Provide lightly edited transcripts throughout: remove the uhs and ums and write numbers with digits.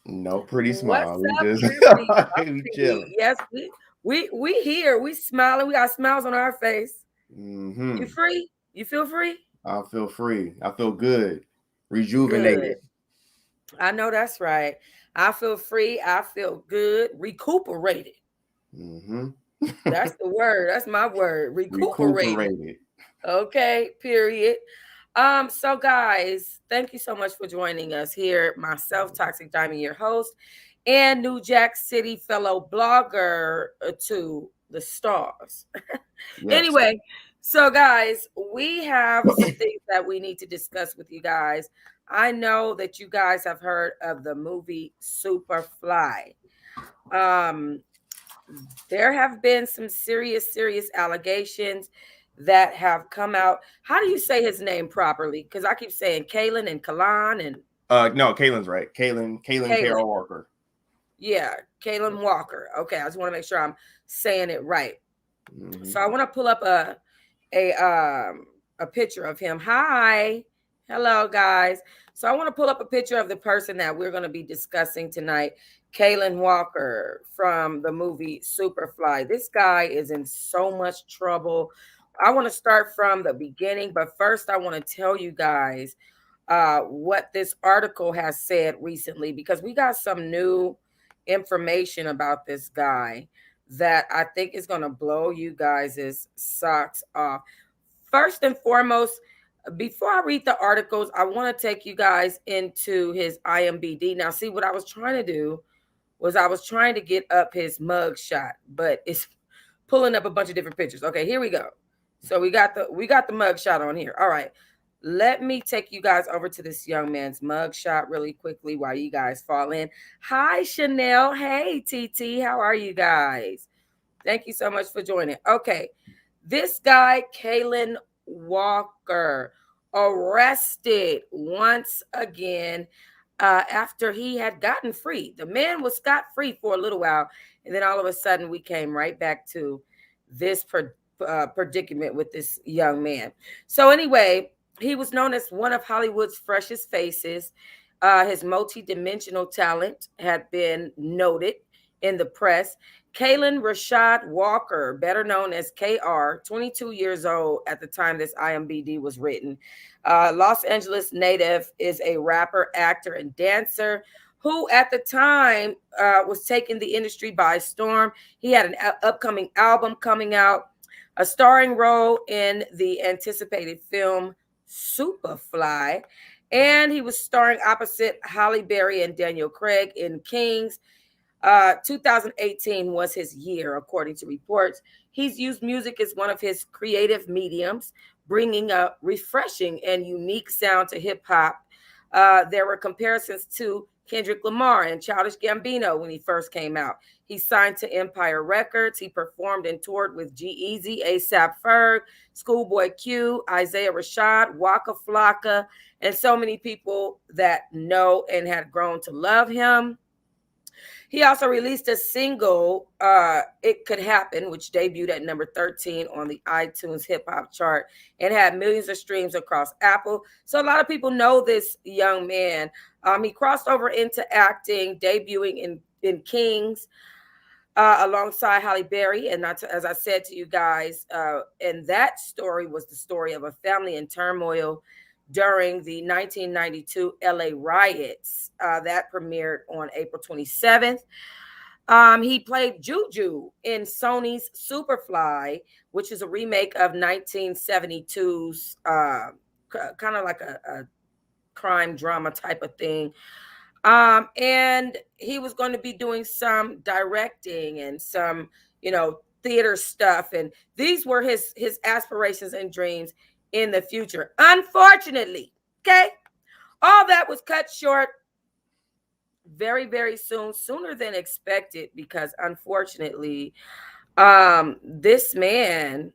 No pretty What's smile. We up, just Pretty we chilling. Puppy? Yes, we here. We smiling. We got smiles on our face. You Hmm. free? You feel free? I feel free. I feel good. Good. Rejuvenated. I know that's right. I feel free. I feel good. Recuperated. Hmm. That's the word. That's my word. Recuperated. Recuperated. Okay, period. So guys, thank you so much for joining us here. Myself, Toxic Diamond, your host, and New Jack City fellow blogger to the stars. Yes. Anyway, so guys, we have some things that we need to discuss with you guys. I know that you guys have heard of the movie Superfly. Um, there have been some serious allegations that have come out. How do you say his name properly? Because I keep saying Kalan and Kalan and No, Kaylin's right. Kaylin Kalan. Carol Walker. Yeah, Kalan Walker. Okay, I just want to make sure I'm saying it right. Hmm. So I want to pull up a a picture of him. Hi. Hello guys. So I want to pull up a picture of the person that we're going to be discussing tonight. Kalan Walker from the movie Superfly. This guy is in so much trouble. I want to start from the beginning, but first I want to tell you guys what this article has said recently because we got some new information about this guy that I think is going to blow you guys' socks off. First and foremost, before I read the articles, I want to take you guys into his IMBD. Now, see what I was trying to do was I was trying to get up his mug shot, but it's pulling up a bunch of different pictures. Okay, here we go. So we got the mug shot on here. All right. Let me take you guys over to this young man's mug shot really quickly while you guys fall in. Hi, Chanel. Hey, TT. How are you guys? Thank you so much for joining. Okay. This guy, Kalan Walker, arrested once again after he had gotten free. The man was scot free for a little while. And then all of a sudden, we came right back to this predicament with this young man. So, anyway, he was known as one of Hollywood's freshest faces. His multi-dimensional talent had been noted in the press. Kalan Rashad Walker, better known as KR, 22 years old at the time this IMBD was written. Los Angeles native, is a rapper, actor, and dancer who at the time was taking the industry by storm. He had an upcoming album coming out, a starring role in the anticipated film Superfly, and he was starring opposite Halle Berry and Daniel Craig in Kings. 2018 was his year, according to reports. He's used music as one of his creative mediums, bringing a refreshing and unique sound to hip hop. There were comparisons to Kendrick Lamar and Childish Gambino when he first came out. He signed to Empire Records. He performed and toured with G-Eazy, ASAP Ferg, Schoolboy Q, Isaiah Rashad, Waka Flocka, and so many people that know and had grown to love him. He also released a single, It Could Happen, which debuted at number 13 on the iTunes hip hop chart and had millions of streams across Apple. So a lot of people know this young man. He crossed over into acting, debuting in Kings alongside Halle Berry. And not to, as I said to you guys, and that story was the story of a family in turmoil during the 1992 LA riots that premiered on April 27th. He played Juju in Sony's Superfly, which is a remake of 1972's kind of like a crime drama type of thing. And he was going to be doing some directing and some, theater stuff. And these were his aspirations and dreams in the future. Unfortunately, okay, all that was cut short very soon, sooner than expected, because unfortunately, this man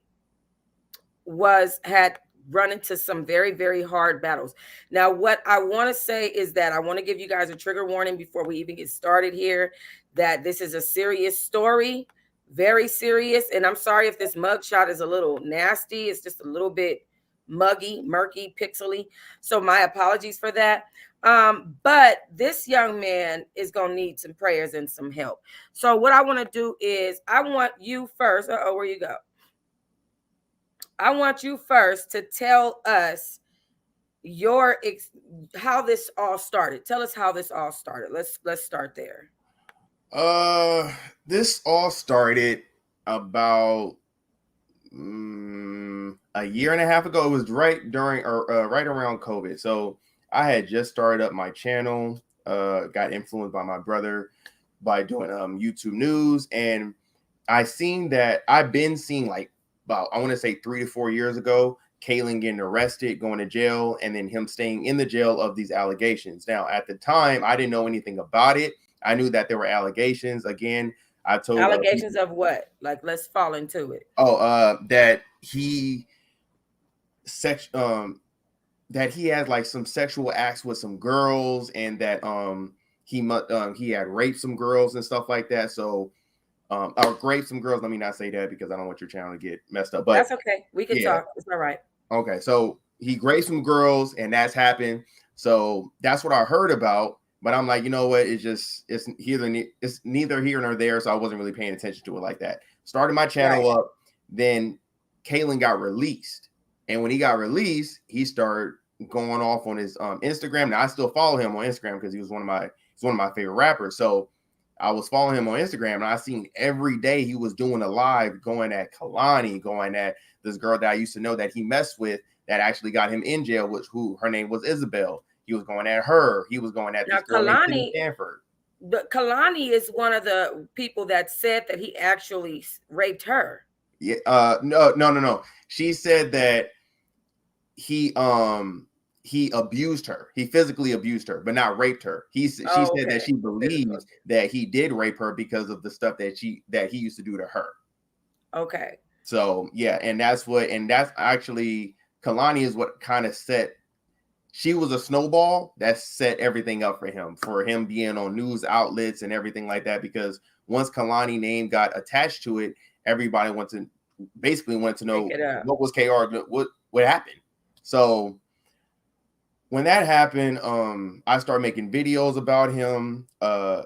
was had run into some very hard battles. Now, what I want to say is that I want to give you guys a trigger warning before we even get started here, that this is a serious story, very serious. And I'm sorry if this mugshot is a little nasty. It's just a little bit murky, pixely. So my apologies for that. But this young man is gonna need some prayers and some help. So what I want to do is I want you first. Oh, where you go? I want you first to tell us your how this all started. Tell us how this all started. Let's start there. This all started about a year and a half ago. It was right during or right around COVID. So I had just started up my channel. Got influenced by my brother by doing YouTube news, and I seen that I've been seeing like about I want to say 3 to 4 years ago, Kalaan getting arrested, going to jail, and then him staying in the jail of these allegations. Now, at the time, I didn't know anything about it. I knew that there were allegations. Again, I told Allegations of what? Like, let's fall into it. that he sex that he had like some sexual acts with some girls, and that he had raped some girls and stuff like that. So or raped some girls. Let me not say that because I don't want your channel to get messed up. But That's okay. We can yeah, talk. It's all right. okay. So he raped some girls, and that's happened. So that's what I heard about. But I'm like, you know what? It's neither here nor there. So I wasn't really paying attention to it like that. Started my channel Right. up. Then Kalaan got released, and when he got released, he started going off on his Instagram. Now I still follow him on Instagram because he's one of my favorite rappers. So I was following him on Instagram, and I seen every day he was doing a live, going at Kalani, going at this girl that I used to know that he messed with, that actually got him in jail, who her name was Isabel. He was going at her. He was going at Now, this girl named Sydney Stanford. Kalani is one of the people that said that he actually raped her. Yeah. No. She said that he abused her. He physically abused her, but not raped her. She said that she believes that he did rape her because of the stuff that he used to do to her. Okay. So yeah, and that's actually Kalani is what kind of set. She was a snowball that set everything up for him being on news outlets and everything like that. Because once Kalani name got attached to it, everybody wanted to know what was KR, what happened. So when that happened, I started making videos about him.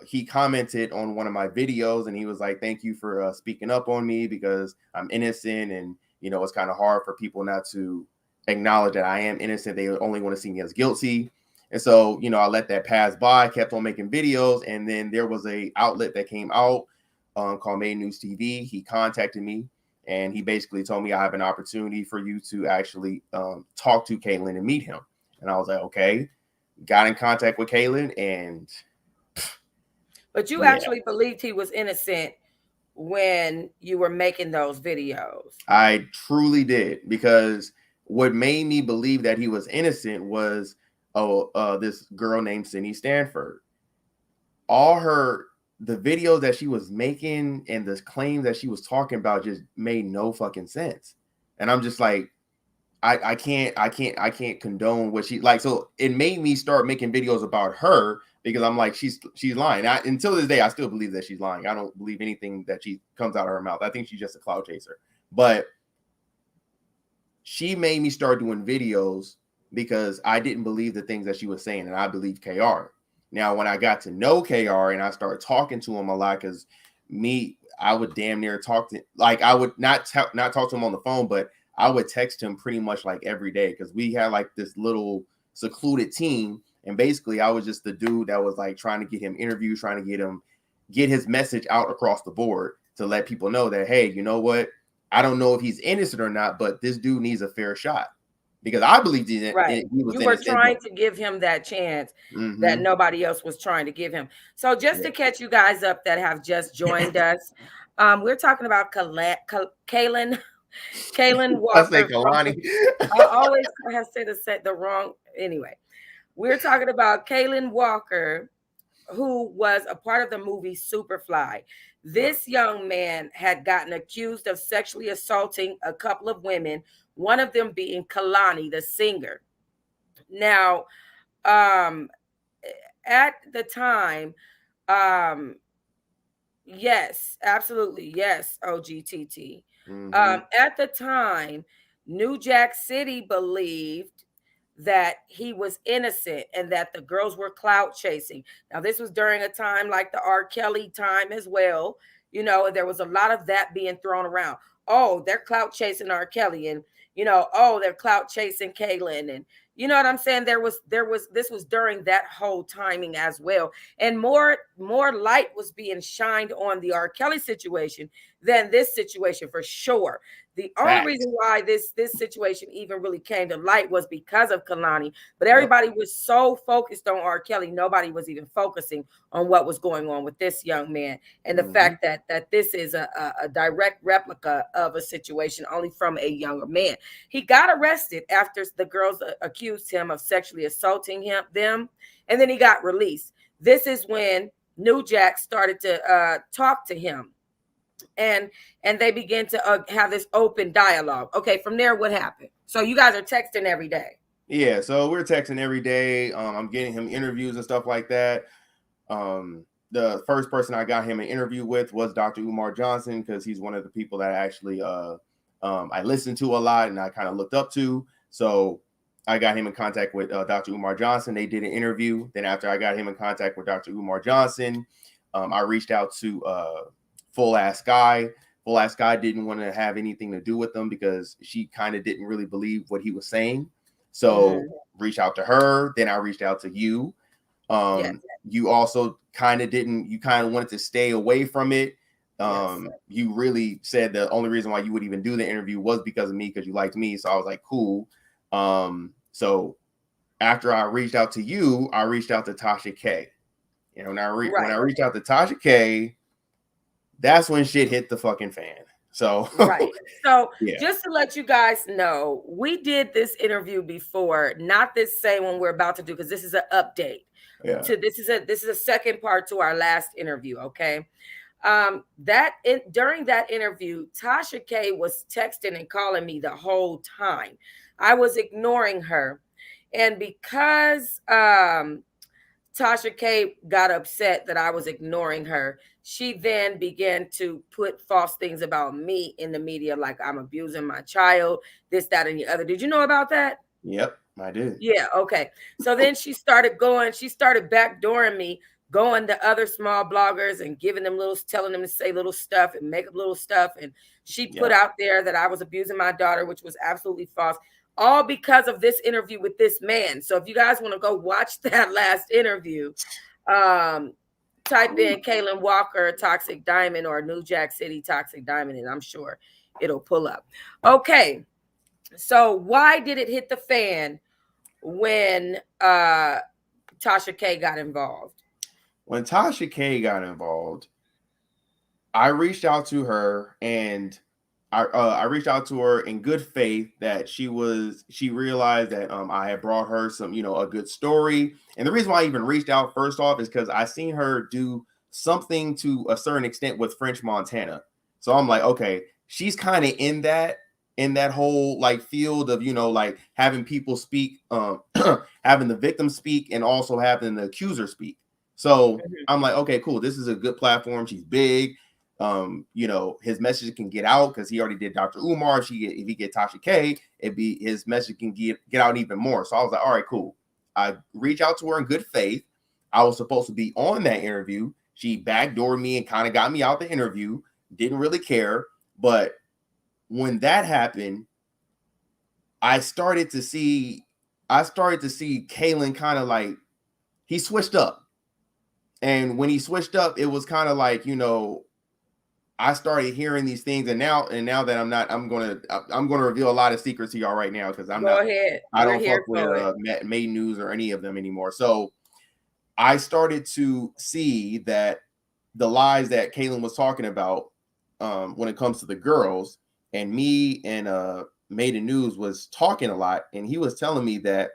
He commented on one of my videos, and he was like, "Thank you for speaking up on me because I'm innocent, and it's kind of hard for people not to acknowledge that I am innocent. They only want to see me as guilty." And so, I let that pass by, kept on making videos, and then there was a outlet that came out called Made News TV. He contacted me, and he basically told me I have an opportunity for you to actually talk to Kalaan and meet him. And I was like, okay. Got in contact with Kalaan, and but you actually believed he was innocent when you were making those videos. I truly did, because what made me believe that he was innocent was this girl named Sydney Stanford. The videos that she was making and the claims that she was talking about just made no fucking sense. And I'm just like, I can't condone what she like. So it made me start making videos about her, because I'm like, she's lying. Until this day, I still believe that she's lying. I don't believe anything that she comes out of her mouth. I think she's just a cloud chaser. But she made me start doing videos because I didn't believe the things that she was saying, and I believed KR. Now, when I got to know KR and I started talking to him a lot, because I would damn near talk to, like, I would not talk to him on the phone, but I would text him pretty much like every day, because we had like this little secluded team. And basically I was just the dude that was like trying to get him interviews, trying to get his message out across the board to let people know that, hey, you know what? I don't know if he's innocent or not, but this dude needs a fair shot, because I believed he was innocent. You were trying to give him that chance that nobody else was trying to give him. So just to catch you guys up that have just joined us, we're talking about Kalaan Walker. I say Kalani. I always have said the wrong. Anyway, we're talking about Kalaan Walker, who was a part of the movie Superfly. This young man had gotten accused of sexually assaulting a couple of women, one of them being Kalani, the singer. Now, at the time, yes, absolutely, yes, OGTT. At the time, New Jack City believed that he was innocent and that the girls were clout chasing. Now, this was during a time like the R. Kelly time as well. There was a lot of that being thrown around. Oh, they're clout chasing R. Kelly, and oh, they're clout chasing Kaylin, and you know what I'm saying? This was during that whole timing as well. And more light was being shined on the R. Kelly situation than this situation for sure. The only Facts. reason why this situation even really came to light was because of Kalani. But Yep. everybody was so focused on R. Kelly, nobody was even focusing on what was going on with this young man, and the fact that this is a direct replica of a situation only from a younger man. He got arrested after the girls accused him of sexually assaulting them, and then he got released. This is when New Jack started to talk to him, and they began to have this open dialogue. Okay, from there, what happened? So you guys are texting every day. Yeah, so we're texting every day. I'm getting him interviews and stuff like that. The first person I got him an interview with was Dr. Umar Johnson, because he's one of the people that actually I listened to a lot and I kind of looked up to. So I got him in contact with Dr. Umar Johnson. They did an interview. Then after I got him in contact with Dr. Umar Johnson, I reached out to Full Ass Guy. Full Ass Guy didn't want to have anything to do with them because she kind of didn't really believe what he was saying. So reached out to her. Then I reached out to you. You also kind of didn't. You kind of wanted to stay away from it. You really said the only reason why you would even do the interview was because of me, because you liked me. So I was like, cool. So after I reached out to you, I reached out to Tasha K. When I reached out to Tasha K, that's when shit hit the fucking fan. So Just to let you guys know, we did this interview before, not this same one we're about to do, because this is an update. This is a second part to our last interview. Okay. During that interview, Tasha K was texting and calling me the whole time. I was ignoring her, and because Tasha K got upset that I was ignoring her, she then began to put false things about me in the media, like I'm abusing my child, this, that, and the other. Did you know about that? Yep, I did. Yeah, okay. So then she started backdooring me, going to other small bloggers and giving them telling them to say little stuff and make up little stuff. And she put out there that I was abusing my daughter, which was absolutely false, all because of this interview with this man. So if you guys want to go watch that last interview, type in Kalaan Walker Toxic Diamond or New Jack City Toxic Diamond, and I'm sure it'll pull up. Okay, so why did it hit the fan when Tasha K got involved? When Tasha K got involved, I reached out to her, and I reached out to her in good faith that she realized that I had brought her some, a good story. And the reason why I even reached out first off is because I seen her do something to a certain extent with French Montana. So I'm like, okay, she's kind of in that whole like field of, like having people speak, having the victim speak and also having the accuser speak. So I'm like, okay, cool. This is a good platform. She's big. His message can get out because he already did Dr. Umar. If he get Tasha K, his message can get out even more. So I was like, all right, cool. I reached out to her in good faith. I was supposed to be on that interview. She backdoored me and kind of got me out the interview. Didn't really care. But when that happened, I started to see Kalaan kind of like, he switched up. And when he switched up, it was kind of like, I started hearing these things, and now that I'm gonna reveal a lot of secrets to y'all right now, because I don't fuck with Made News or any of them anymore. So I started to see that the lies that Kalaan was talking about when it comes to the girls, and me and Made News was talking a lot, and he was telling me that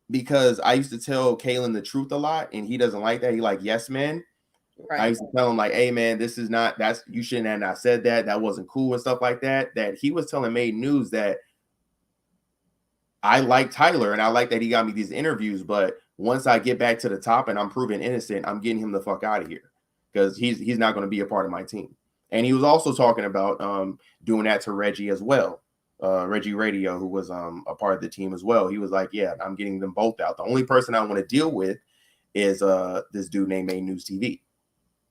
because I used to tell Kalaan the truth a lot, and he doesn't like that. He like yes men. Right. I used to tell him like, hey man, you shouldn't have not said that. That wasn't cool and stuff like that. That he was telling Made News that I like Tyler and I like that he got me these interviews, but once I get back to the top and I'm proven innocent, I'm getting him the fuck out of here, because he's not going to be a part of my team. And he was also talking about doing that to Reggie as well. Reggie Radio, who was a part of the team as well. He was like, yeah, I'm getting them both out. The only person I want to deal with is this dude named A News TV.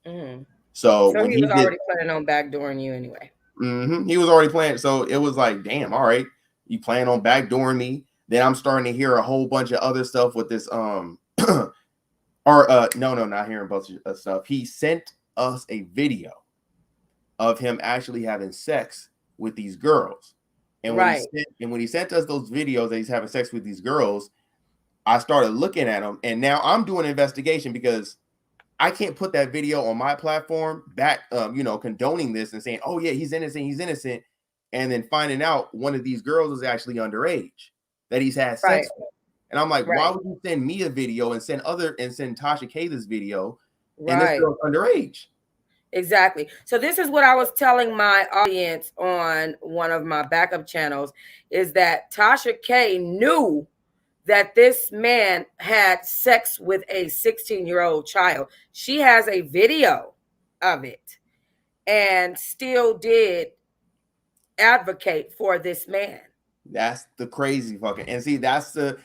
Mm-hmm. So So when he he was did, already planning on backdooring you anyway. he was already playing. So it was like, damn, all right, you plan on backdooring me. Then I'm starting to hear a whole bunch of other stuff with this or no, not hearing a bunch of stuff. He sent us a video of him actually having sex with these girls. And when Right. he sent us those videos that he's having sex with these girls, I started looking at them, and now I'm doing an investigation because I can't put that video on my platform back, condoning this and saying, "Oh yeah, he's innocent," and then finding out one of these girls is actually underage that he's had Right. sex with. And I'm like, why Right. would you send me a video and send Tasha K this video, and this Right. girl's underage? Exactly. So this is what I was telling my audience on one of my backup channels is that Tasha K knew that this man had sex with a 16-year-old child. She has a video of it and still did advocate for this man. That's the crazy fucking, and see, that's the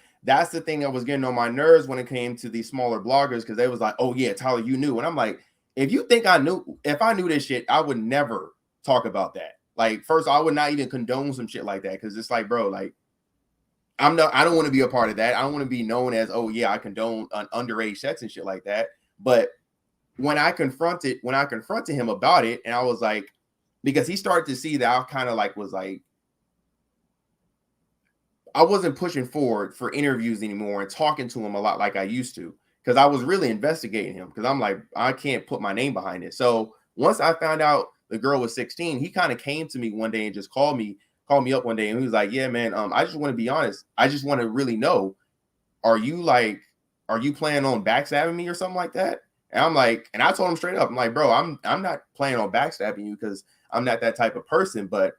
thing that was getting on my nerves when it came to these smaller bloggers, because they was like, oh yeah, Tyler, you knew. And I'm like, if you think if I knew this shit, I would never talk about that. Like, first, I would not even condone some shit like that, because it's like, bro, like, I don't want to be a part of that. I don't want to be known as, oh yeah, I condone underage sex and shit like that. But when I confronted him about it, and I was like, because he started to see that I kind of like was like, I wasn't pushing forward for interviews anymore and talking to him a lot like I used to, because I was really investigating him, because I'm like, I can't put my name behind it. So once I found out the girl was 16, he kind of came to me one day and just called me up one day, and he was like, yeah, man, I just want to be honest. I just want to really know, are you planning on backstabbing me or something like that? And I'm like, and I told him straight up, I'm like, bro, I'm not planning on backstabbing you, because I'm not that type of person, but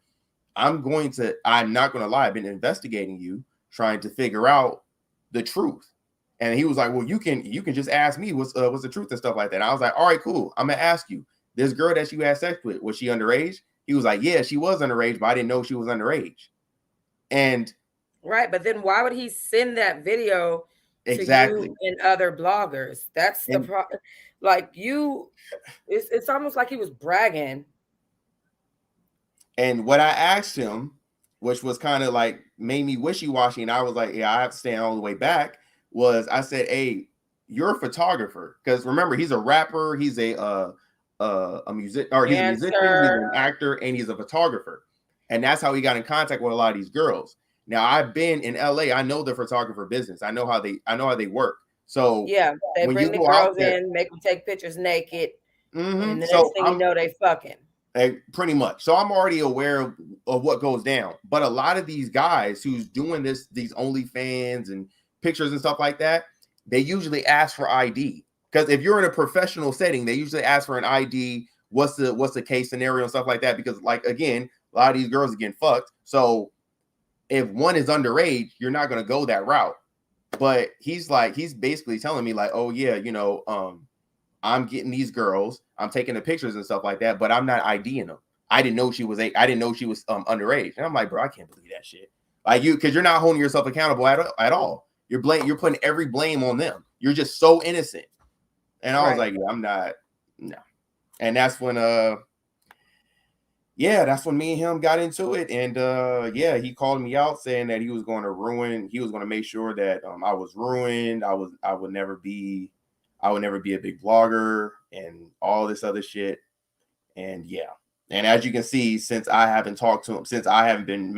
I'm not going to lie. I've been investigating you, trying to figure out the truth. And he was like, well, you can just ask me what's the truth and stuff like that. And I was like, all right, cool. I'm going to ask you, this girl that you had sex with, was she underage? He was like, yeah, she was underage, but I didn't know she was underage. And right, but then why would he send that video to exactly. you and other bloggers? That's the problem. Like it's almost like he was bragging. And what I asked him, which was kind of like made me wishy-washy, and I was like, yeah, I have to stand all the way back, was I said, hey, you're a photographer. Because remember, he's a rapper, he's a music, or he's a musician, he's an actor, and he's a photographer. And that's how he got in contact with a lot of these girls. Now, I've been in LA, I know the photographer business. I know how they work. So yeah, they when bring you the go out girls there, in, make them take pictures naked, and the so next thing you know, they fucking. Pretty much. So I'm already aware of what goes down. But a lot of these guys who's doing these OnlyFans and pictures and stuff like that, they usually ask for ID. Because if you're in a professional setting, they usually ask for an ID. What's the case scenario and stuff like that? Because, like, again, a lot of these girls are getting fucked. So if one is underage, you're not going to go that route. But he's basically telling me like, oh yeah, I'm getting these girls, I'm taking the pictures and stuff like that, but I'm not IDing them. I didn't know she was underage. And I'm like, bro, I can't believe that shit. Like, because you're not holding yourself accountable at all. You're putting every blame on them. You're just so innocent. And I was like, yeah, I'm not, no. And that's when that's when me and him got into it. And he called me out saying that he was going to make sure that I was ruined. I would never be a big blogger and all this other shit. And and as you can see, since I haven't talked to him, since I haven't been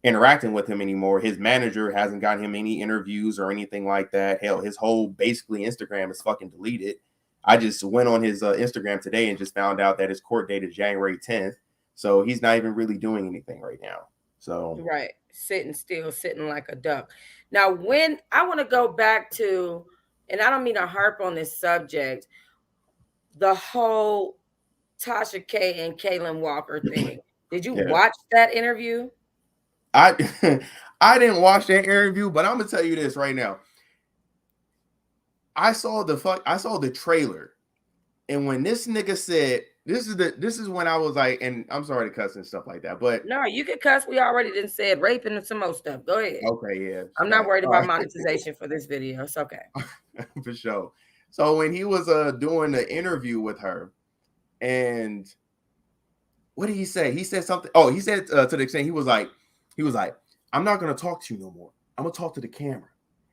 interacting with him anymore, his manager hasn't gotten him any interviews or anything like that. Hell, his whole basically Instagram is fucking deleted. I just went on his Instagram today and just found out that his court date is January 10th. So he's not even really doing anything right now. So right, sitting still, sitting like a duck. Now, when I want to go back to, and I don't mean to harp on this subject, the whole Tasha K and Kalaan Walker thing. Did you watch that interview? I I didn't watch that interview, but I'm gonna tell you this right now. I saw the trailer, and when this nigga said this is when I was like, and I'm sorry to cuss and stuff like that, but No, you can cuss. We already didn't said raping and some more stuff. Go ahead. okay, yeah, I'm not worried about monetization for this video. It's okay. for sure. So when he was doing the interview with her, and what did he say? He said something. Oh, he said to the extent he was like, I'm not gonna talk to you no more. I'm gonna talk to the camera.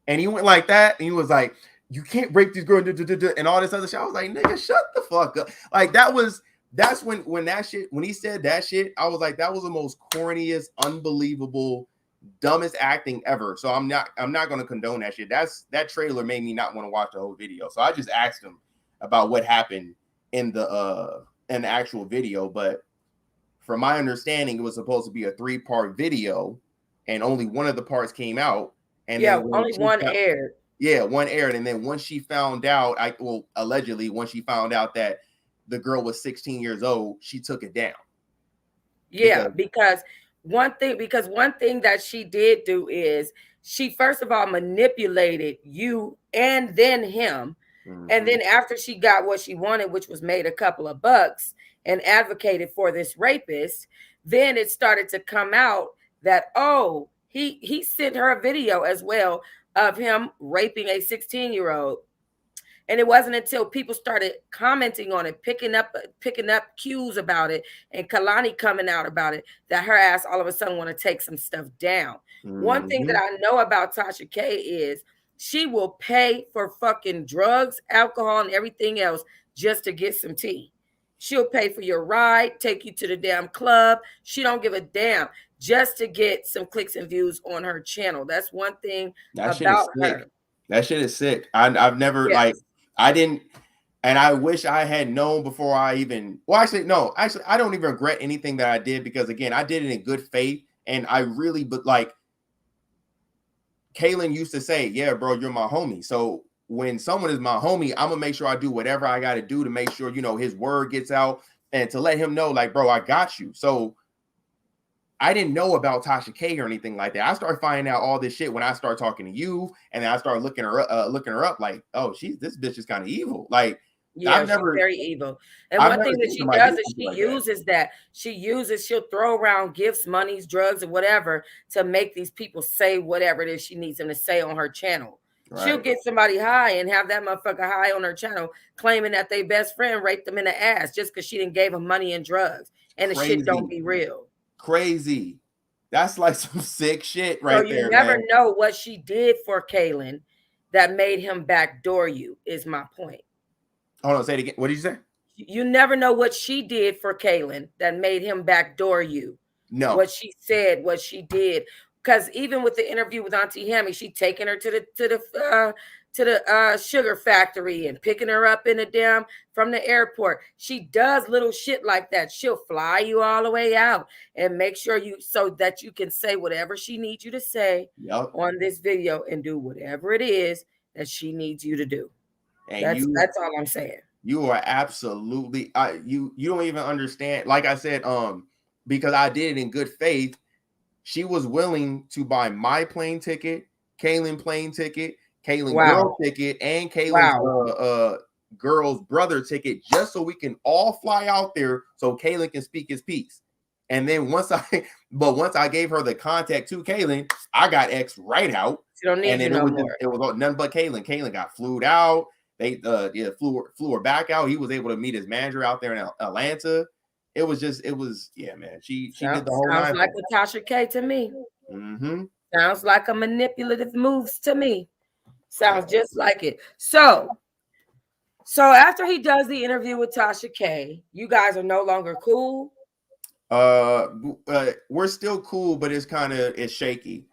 And he went like that, and he was like, you can't rape these girls, and all this other shit. I was like, nigga, shut the fuck up. Like that's when that shit, when he said that shit, I was like, that was the most corniest, unbelievable, dumbest acting ever. So I'm not gonna condone that shit. That trailer made me not want to watch the whole video. So I just asked him about what happened in the actual video, but from my understanding, it was supposed to be a 3-part video, and only one of the parts came out. And yeah, then only one aired. Yeah, one aired. And then once she found out, allegedly, once she found out that the girl was 16 years old, she took it down. Yeah, because one thing that she did do is she first of all manipulated you and then him. And then after she got what she wanted, which was made a couple of bucks and advocated for this rapist, then it started to come out that, oh, he sent her a video as well of him raping a 16-year-old. And it wasn't until people started commenting on it, picking up cues about it, and Kalani coming out about it, that her ass all of a sudden want to take some stuff down. One thing that I know about Tasha K is she will pay for fucking drugs, alcohol, and everything else just to get some tea. She'll pay for your ride, take you to the damn club. She don't give a damn just to get some clicks and views on her channel. That's one thing about her. That shit is sick. I've never I didn't, and I wish I had known before I even. Well, actually, no. Actually, I don't even regret anything that I did because again, I did it in good faith, and I really, but like, Kaylin used to say, "Yeah, bro, you're my homie." So when someone is my homie, I'm gonna make sure I do whatever I got to do to make sure his word gets out and to let him know, like, bro, I got you. So I didn't know about Tasha K or anything like that. I started finding out all this shit when I started talking to you, and then I started looking her up, like, oh, this bitch is kind of evil. Like, yeah, she's very evil. And one thing that she does is she'll throw around gifts, monies, drugs, or whatever to make these people say whatever it is she needs them to say on her channel. Right. She'll get somebody high and have that motherfucker high on her channel, claiming that their best friend raped them in the ass just because she didn't give them money and drugs, and the shit don't be real. Crazy. That's like some sick shit right there. So you never know what she did for Kaylin that made him backdoor you, is my point. Hold on, say it again. What did you say? You never know what she did for Kaylin that made him backdoor you. No. What she said, what she did. Because even with the interview with Auntie Hammy, she taking her to the sugar factory and picking her up in from the airport. She does little shit like that. She'll fly you all the way out and make sure so that you can say whatever she needs you to say on this video and do whatever it is that she needs you to do. And that's all I'm saying. You are absolutely you don't even understand. Like I said, because I did it in good faith. She was willing to buy my plane ticket, Kaylin plane ticket, Kaylin girl ticket, and Kaylin's girl's brother ticket, just so we can all fly out there so Kaylin can speak his piece. And then once I gave her the contact to Kaylin, I got X right out. She don't need it was nothing but Kaylin. Kaylin got flued out. They flew her back out. He was able to meet his manager out there in Atlanta. It was man. She did the whole nine. Sounds like a Tasha K to me. Mm-hmm. Sounds like a manipulative moves to me. Sounds just like it. So after he does the interview with Tasha K, you guys are no longer cool. We're still cool, but it's shaky.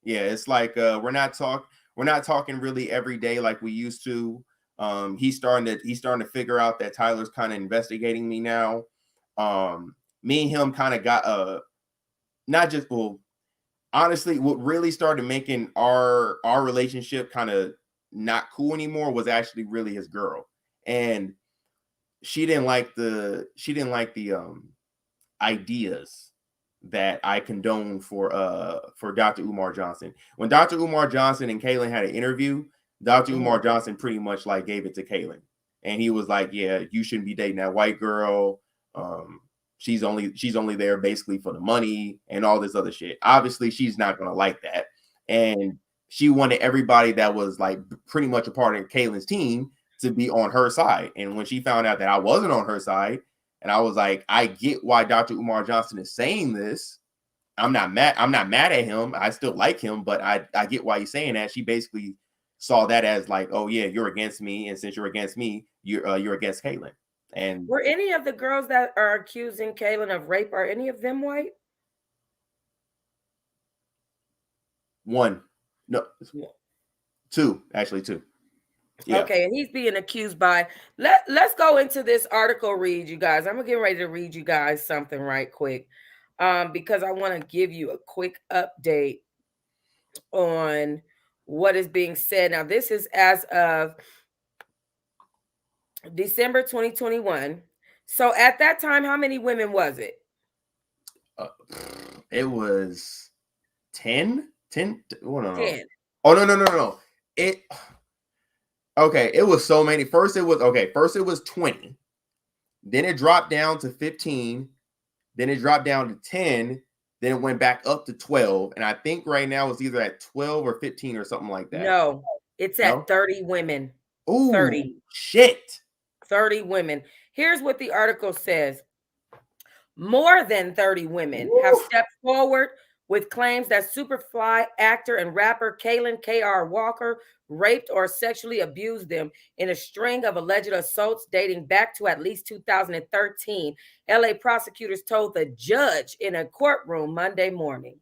Yeah, it's like we're not talking really every day like we used to. He's starting to figure out that Tyler's kind of investigating me now. Me and him kind of got honestly, what really started making our relationship kind of not cool anymore was actually really his girl, and she didn't like the ideas that I condone for Dr. Umar Johnson. When Dr. Umar Johnson and Kaylin had an interview, Dr. Umar Johnson pretty much like gave it to Kaylin, and he was like, "Yeah, you shouldn't be dating that white girl. She's only there basically for the money and all this other shit. Obviously, she's not gonna like that, and she wanted everybody that was like pretty much a part of Kaylin's team to be on her side. And when she found out that I wasn't on her side, and I was like, I get why Dr. Umar Johnson is saying this. I'm not mad at him. I still like him, but I get why he's saying that. She basically saw that as like, oh yeah, you're against me, and since you're against me, you're against Kaylin. And were any of the girls that are accusing Kaylin of rape, are any of them white? one, no, two, actually two. Yeah. Okay, and he's being accused by. Let's go into this article. Read, you guys. I'm gonna get ready to read you guys something right quick, because I want to give you a quick update on what is being said. Now, this is as of December 2021. So at that time, how many women was it? It was 10. 10. Oh, no, 10. Oh, no. It was so many. First it was 20. Then it dropped down to 15. Then it dropped down to 10. Then it went back up to 12. And I think right now it's either at 12 or 15 or something like that. No, it's at 30 women. Ooh, 30. Shit. 30 women. Here's what the article says. More than 30 women have stepped forward with claims that Superfly actor and rapper Kalaan K.R. Walker raped or sexually abused them in a string of alleged assaults dating back to at least 2013, LA prosecutors told the judge in a courtroom Monday morning.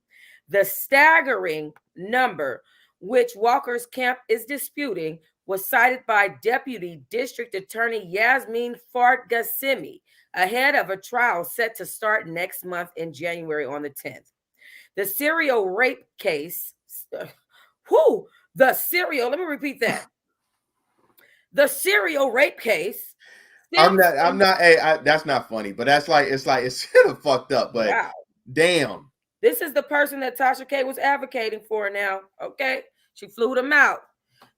The staggering number, which Walker's camp is disputing, was cited by Deputy District Attorney Yasmin Fargasimi ahead of a trial set to start next month in January on the 10th. The serial rape case, let me repeat that. The serial rape case. That's not funny, but it's kind of fucked up, but wow. Damn. This is the person that Tasha K was advocating for now, okay? She flew them out.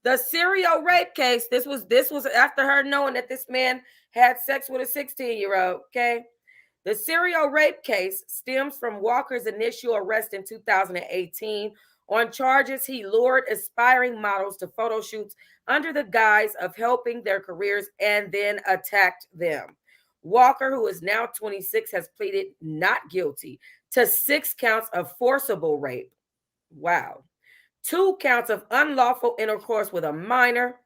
The serial rape case, this was after her knowing that this man had sex with a 16-year-old, okay? The serial rape case stems from Walker's initial arrest in 2018 on charges he lured aspiring models to photo shoots under the guise of helping their careers and then attacked them. Walker, who is now 26, has pleaded not guilty to 6 counts of forcible rape. Wow. 2 counts of unlawful intercourse with a minor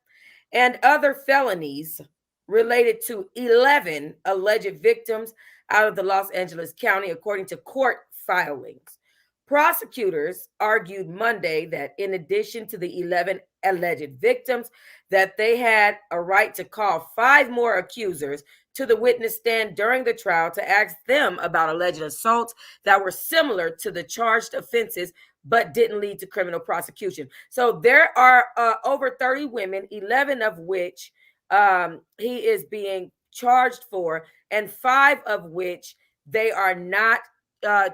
and other felonies related to 11 alleged victims out of the Los Angeles County, according to court filings. Prosecutors argued Monday that in addition to the 11 alleged victims, that they had a right to call 5 more accusers to the witness stand during the trial to ask them about alleged assaults that were similar to the charged offenses but didn't lead to criminal prosecution. So there are over 30 women, 11 of which he is being charged for, and 5 of which they are not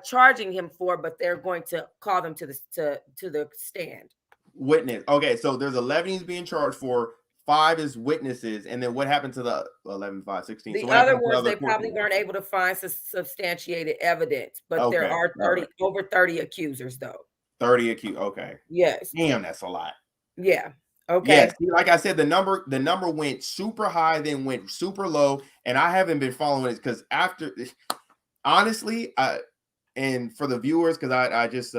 charging him for, but they're going to call them to the stand. Witness. Okay, so there's 11 he's being charged for, 5 is witnesses, and then what happened to the 11, 5, 16? The other ones they probably weren't able to find substantiated evidence, but there are over 30 accusers though. 30 accused. Okay. Yes. Damn, that's a lot. Yeah. Okay. Yes, like I said, the number went super high, then went super low, and I haven't been following it because after, honestly, and for the viewers, because I just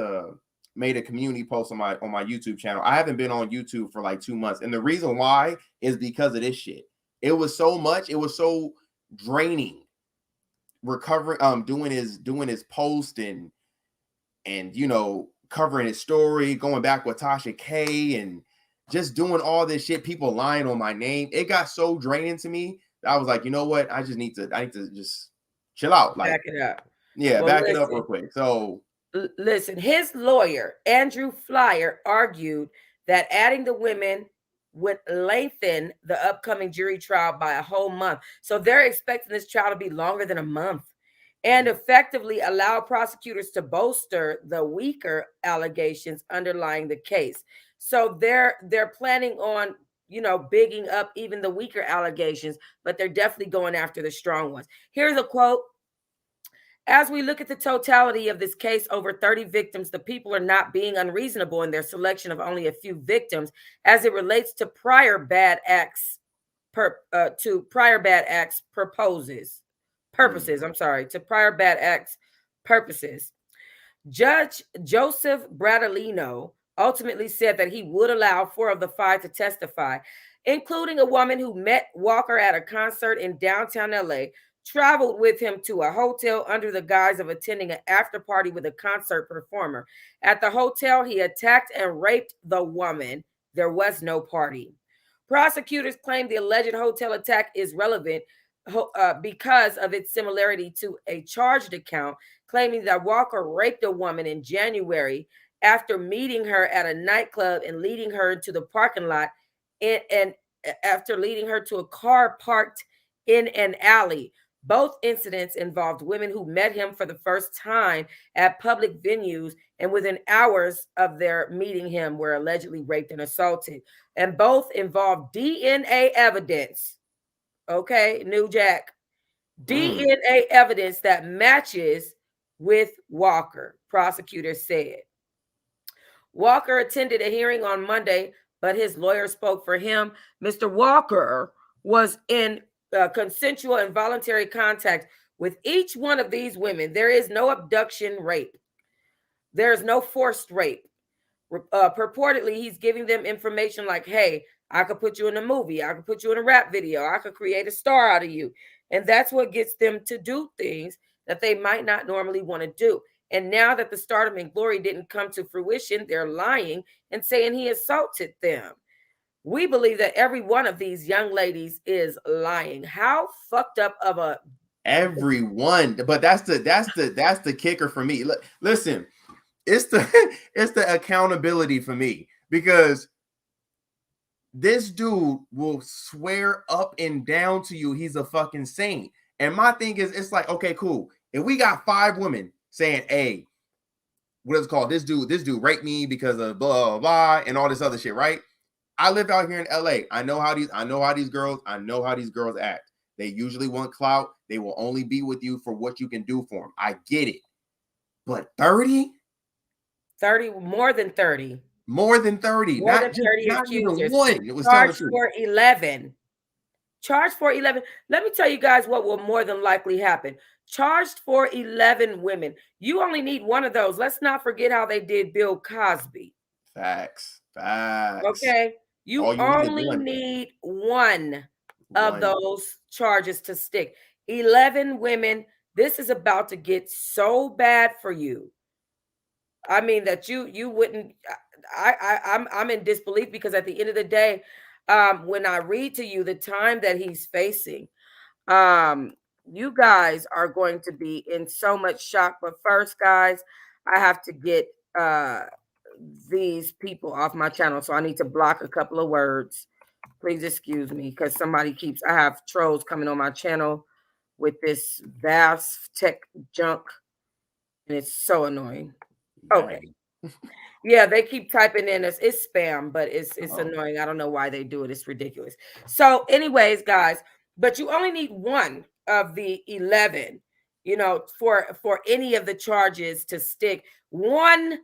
made a community post on my YouTube channel. I haven't been on YouTube for like 2 months, and the reason why is because of this shit. It was so much. It was so draining. Recovering, doing his post and covering his story, going back with Tasha K and just doing all this shit, people lying on my name. It got so draining to me that I was like, you know what? I need to just chill out. Like, back it up. Yeah, back it up real quick. So listen, his lawyer, Andrew Flyer, argued that adding the women would lengthen the upcoming jury trial by a whole month. So they're expecting this trial to be longer than a month and effectively allow prosecutors to bolster the weaker allegations underlying the case. So they're planning on, bigging up even the weaker allegations, but they're definitely going after the strong ones. Here's a quote As we look at the totality of this case, over 30 victims, the people are not being unreasonable in their selection of only a few victims as it relates to prior bad acts purposes. I'm sorry, to prior bad acts purposes. Judge Joseph Bradalino ultimately said that he would allow 4 of the 5 to testify, including a woman who met Walker at a concert in downtown LA, traveled with him to a hotel under the guise of attending an after party with a concert performer. At the hotel, he attacked and raped the woman. There was no party. Prosecutors claim the alleged hotel attack is relevant because of its similarity to a charged account, claiming that Walker raped a woman in January after meeting her at a nightclub and leading her into the parking lot and after leading her to a car parked in an alley. Both incidents involved women who met him for the first time at public venues and within hours of their meeting him were allegedly raped and assaulted. And both involved DNA evidence. Okay, New Jack. DNA evidence that matches with Walker, prosecutors said. Walker attended a hearing on Monday, but his lawyer spoke for him. Mr. Walker was in consensual and voluntary contact with each one of these women. There is no abduction rape. There is no forced rape. Purportedly, he's giving them information like, hey, I could put you in a movie. I could put you in a rap video. I could create a star out of you. And that's what gets them to do things that they might not normally want to do. And now that the stardom and glory didn't come to fruition, they're lying and saying he assaulted them. We believe that every one of these young ladies is lying. How fucked up of a everyone, but that's the kicker for me. Listen, it's the accountability for me, because this dude will swear up and down to you he's a fucking saint. And my thing is, it's like, okay, cool. If we got 5 women saying, hey, what is it called? This dude raped me because of blah, blah, blah, and all this other shit, right? I live out here in LA. I know how these girls act. They usually want clout. They will only be with you for what you can do for them. I get it. But 30? 30, more than 30. More than 30. More not than 30 not accusers. even one. It was charged for 11. Charged for 11. Let me tell you guys what will more than likely happen. Charged for 11 women. You only need one of those. Let's not forget how they did Bill Cosby. Facts. Okay. You only need one of those charges to stick. 11 women. This is about to get so bad for you. I mean that you wouldn't. I'm in disbelief, because at the end of the day, when I read to you the time that he's facing, you guys are going to be in so much shock. But first, guys, I have to get these people off my channel, so I need to block a couple of words. Please excuse me, because I have trolls coming on my channel with this vast tech junk, and it's so annoying. Okay. Yeah, they keep typing in it's spam, but it's annoying. I don't know why they do it. It's ridiculous. So, anyways, guys, but you only need one of the 11, for any of the charges to stick. One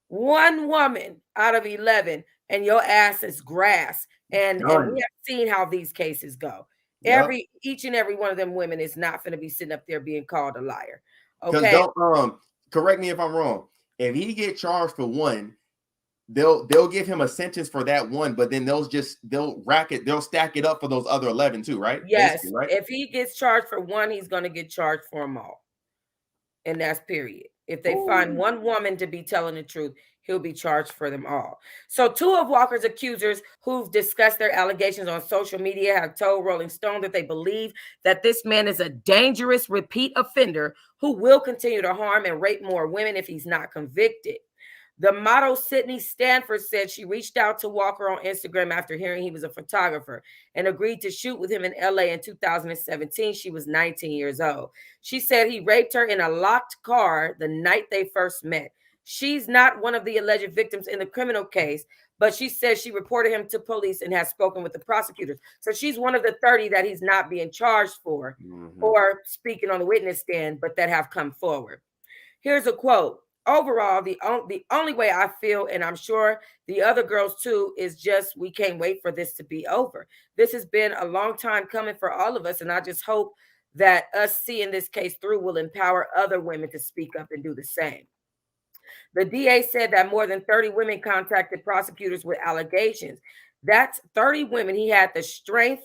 woman out of 11, and your ass is grass. And we have seen how these cases go. Yep. Each and every one of them women is not going to be sitting up there being called a liar. Okay. Correct me if I'm wrong. If he get charged for one, they'll give him a sentence for that one, but then they'll stack it up for those other 11 too, right? Yes. Right? If he gets charged for one, he's going to get charged for them all. And that's period. If they find one woman to be telling the truth, he'll be charged for them all. So 2 of Walker's accusers who've discussed their allegations on social media have told Rolling Stone that they believe that this man is a dangerous repeat offender who will continue to harm and rape more women if he's not convicted. The model Sydney Stanford said she reached out to Walker on Instagram after hearing he was a photographer and agreed to shoot with him in LA in 2017. She was 19 years old. She said he raped her in a locked car the night they first met. She's not one of the alleged victims in the criminal case, but she says she reported him to police and has spoken with the prosecutors. So she's one of the 30 that he's not being charged for or speaking on the witness stand, but that have come forward. Here's a quote. Overall, the only way I feel, and I'm sure the other girls too, is just we can't wait for this to be over. This has been a long time coming for all of us, and I just hope that us seeing this case through will empower other women to speak up and do the same. The DA said that more than 30 women contacted prosecutors with allegations. That's 30 women. He had the strength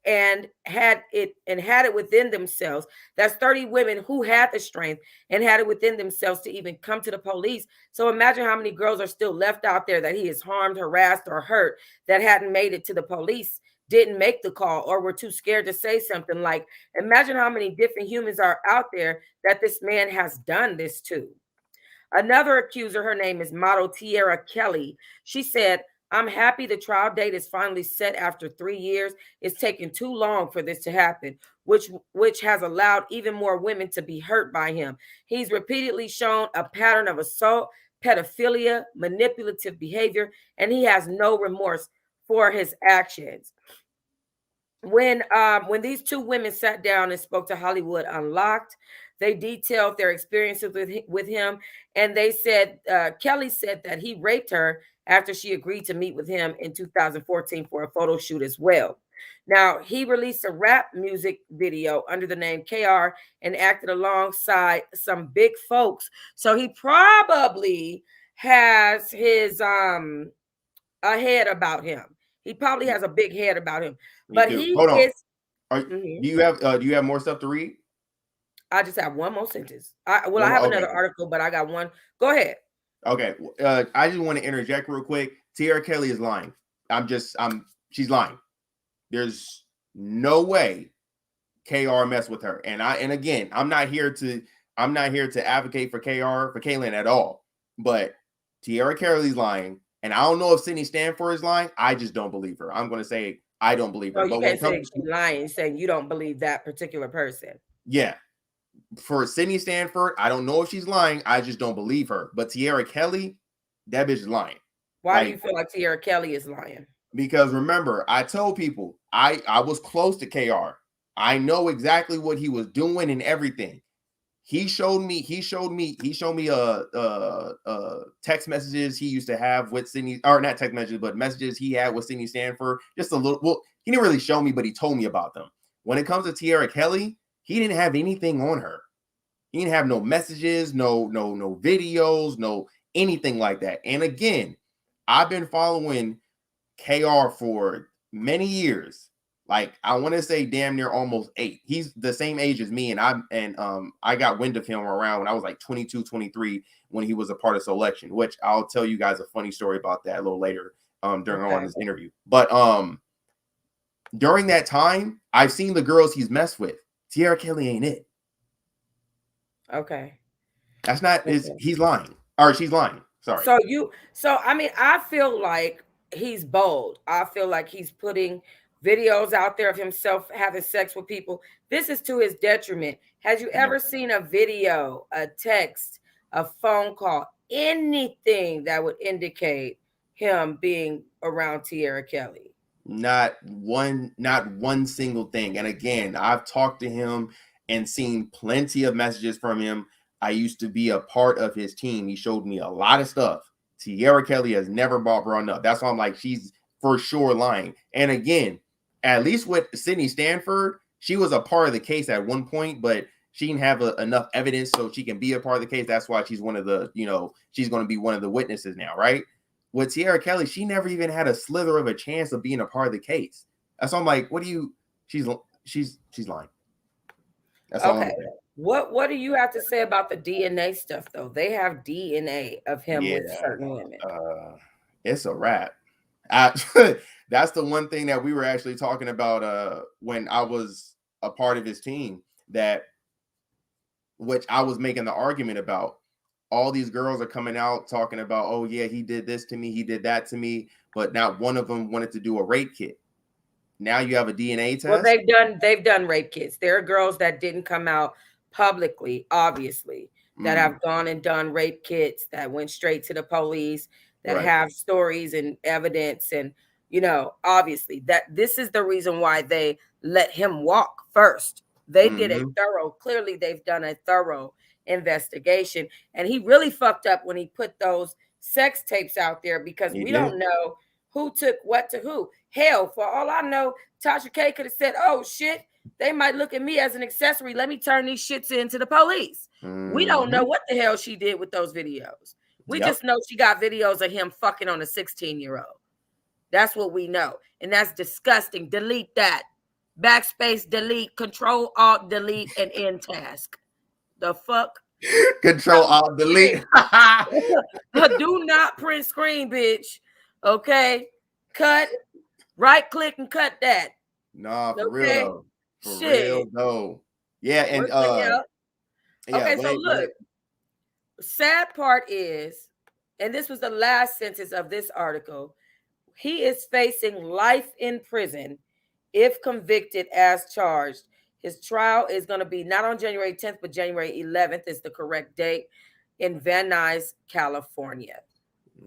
and had it within themselves. That's 30 women who had the strength and had it within themselves to even come to the police. So imagine how many girls are still left out there that he has harmed, harassed, or hurt that hadn't made it to the police, didn't make the call, or were too scared to say something. Like, imagine how many different humans are out there that this man has done this to. Another accuser, her name is model Tierra Kelly. She said, I'm happy the trial date is finally set after 3 years. It's taken too long for this to happen, which has allowed even more women to be hurt by him. He's repeatedly shown a pattern of assault, pedophilia, manipulative behavior, and he has no remorse for his actions. When these two women sat down and spoke to Hollywood Unlocked, they detailed their experiences with him, and they said Kelly said that he raped her after she agreed to meet with him in 2014 for a photo shoot as well. Now, he released a rap music video under the name KR and acted alongside some big folks. So he probably has his a head about him. He probably has a big head about him. Me But too. he Hold on. is. Do you have more stuff to read? I just have one more sentence. I have another article, but I got one. Go ahead. Okay. I just want to interject real quick. Tierra Kelly is lying. She's lying. There's no way KR messed with her. And again, I'm not here to advocate for Kalaan at all. But Tierra Kelly's lying. And I don't know if Sydney Stanford is lying. I just don't believe her. I'm going to say I don't believe her. So you can't say she's lying, saying you don't believe that particular person. Yeah. For Sydney Stanford, I don't know if she's lying. I just don't believe her. But Tierra Kelly, that bitch is lying. Why do you feel like Tierra Kelly is lying? Because remember, I told people I was close to KR. I know exactly what he was doing and everything. He showed me text messages he used to have with Sydney, or not text messages, but messages he had with Sydney Stanford. Just a little. Well, he didn't really show me, but he told me about them. When it comes to Tierra Kelly, he didn't have anything on her. He didn't have no messages, no videos, no anything like that. And again, I've been following KR for many years. Like, I want to say damn near almost 8. He's the same age as me. And I got wind of him around when I was like 22, 23, when he was a part of Selection, which I'll tell you guys a funny story about that a little later during this interview. But during that time, I've seen the girls he's messed with. Tierra Kelly ain't it. Okay. That's not he's lying. Or she's lying. Sorry. So I mean, I feel like he's bold. I feel like he's putting videos out there of himself having sex with people. This is to his detriment. Has you ever seen a video, a text, a phone call, anything that would indicate him being around Tierra Kelly? Not one single thing. And again, I've talked to him and seen plenty of messages from him. I used to be a part of his team. He showed me a lot of stuff. Tierra Kelly has never brought up. That's why I'm like, she's for sure lying. And again, at least with Sydney Stanford, she was a part of the case at one point, but she didn't have enough evidence so she can be a part of the case. That's why she's one of the, she's going to be one of the witnesses now, right? With Tierra Kelly, she never even had a slither of a chance of being a part of the case. That's why I'm like, she's lying. That's all I'm saying. What do you have to say about the DNA stuff, though? They have DNA of him with certain women. It's a wrap. That's the one thing that we were actually talking about when I was a part of his team, which I was making the argument about. All these girls are coming out talking about, oh yeah, he did this to me, he did that to me, but not one of them wanted to do a rape kit. Now you have a DNA test. Well, they've done rape kits. There are girls that didn't come out publicly, obviously, that have gone and done rape kits that went straight to the police. that have stories and evidence. And, obviously that this is the reason why they let him walk first. They did clearly they've done a thorough investigation. And he really fucked up when he put those sex tapes out there, because we don't know who took what to who. Hell, for all I know, Tasha K could have said, oh shit, they might look at me as an accessory. Let me turn these shits into the police. We don't know what the hell she did with those videos. We just know she got videos of him fucking on a 16-year-old. That's what we know. And that's disgusting. Delete that. Backspace, delete, Control, Alt, delete, and end task. The fuck? Control, Alt, delete. Do not print screen, bitch. Okay? Cut. Right click and cut that. Nah, for real. For real, though. Yeah, and okay, so look. Sad part is, and this was the last sentence of this article, he is facing life in prison if convicted as charged. His trial is going to be not on January 10th, but January 11th is the correct date, in Van Nuys, California.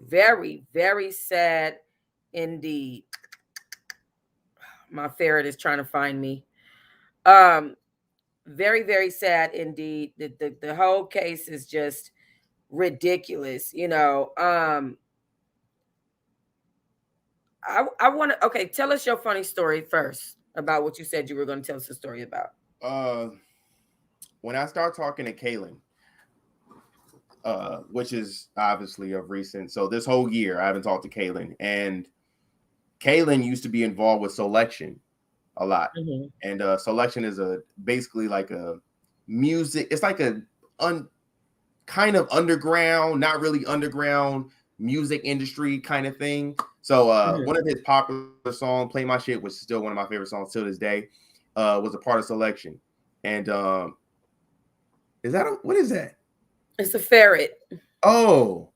Very, very sad indeed. My ferret is trying to find me. Very, very sad indeed. The whole case is just ridiculous. I want to, okay, tell us your funny story first about what you said you were going to tell us a story about. When I start talking to Kalaan, which is obviously of recent, so this whole year I haven't talked to Kalaan, and Kalaan used to be involved with Selection a lot. And Selection is basically like a music, it's like a kind of underground, not really underground music industry kind of thing. So one of his popular songs, Play My Shit, which is still one of my favorite songs till this day, was a part of Selection. And what is that? It's a ferret. Oh.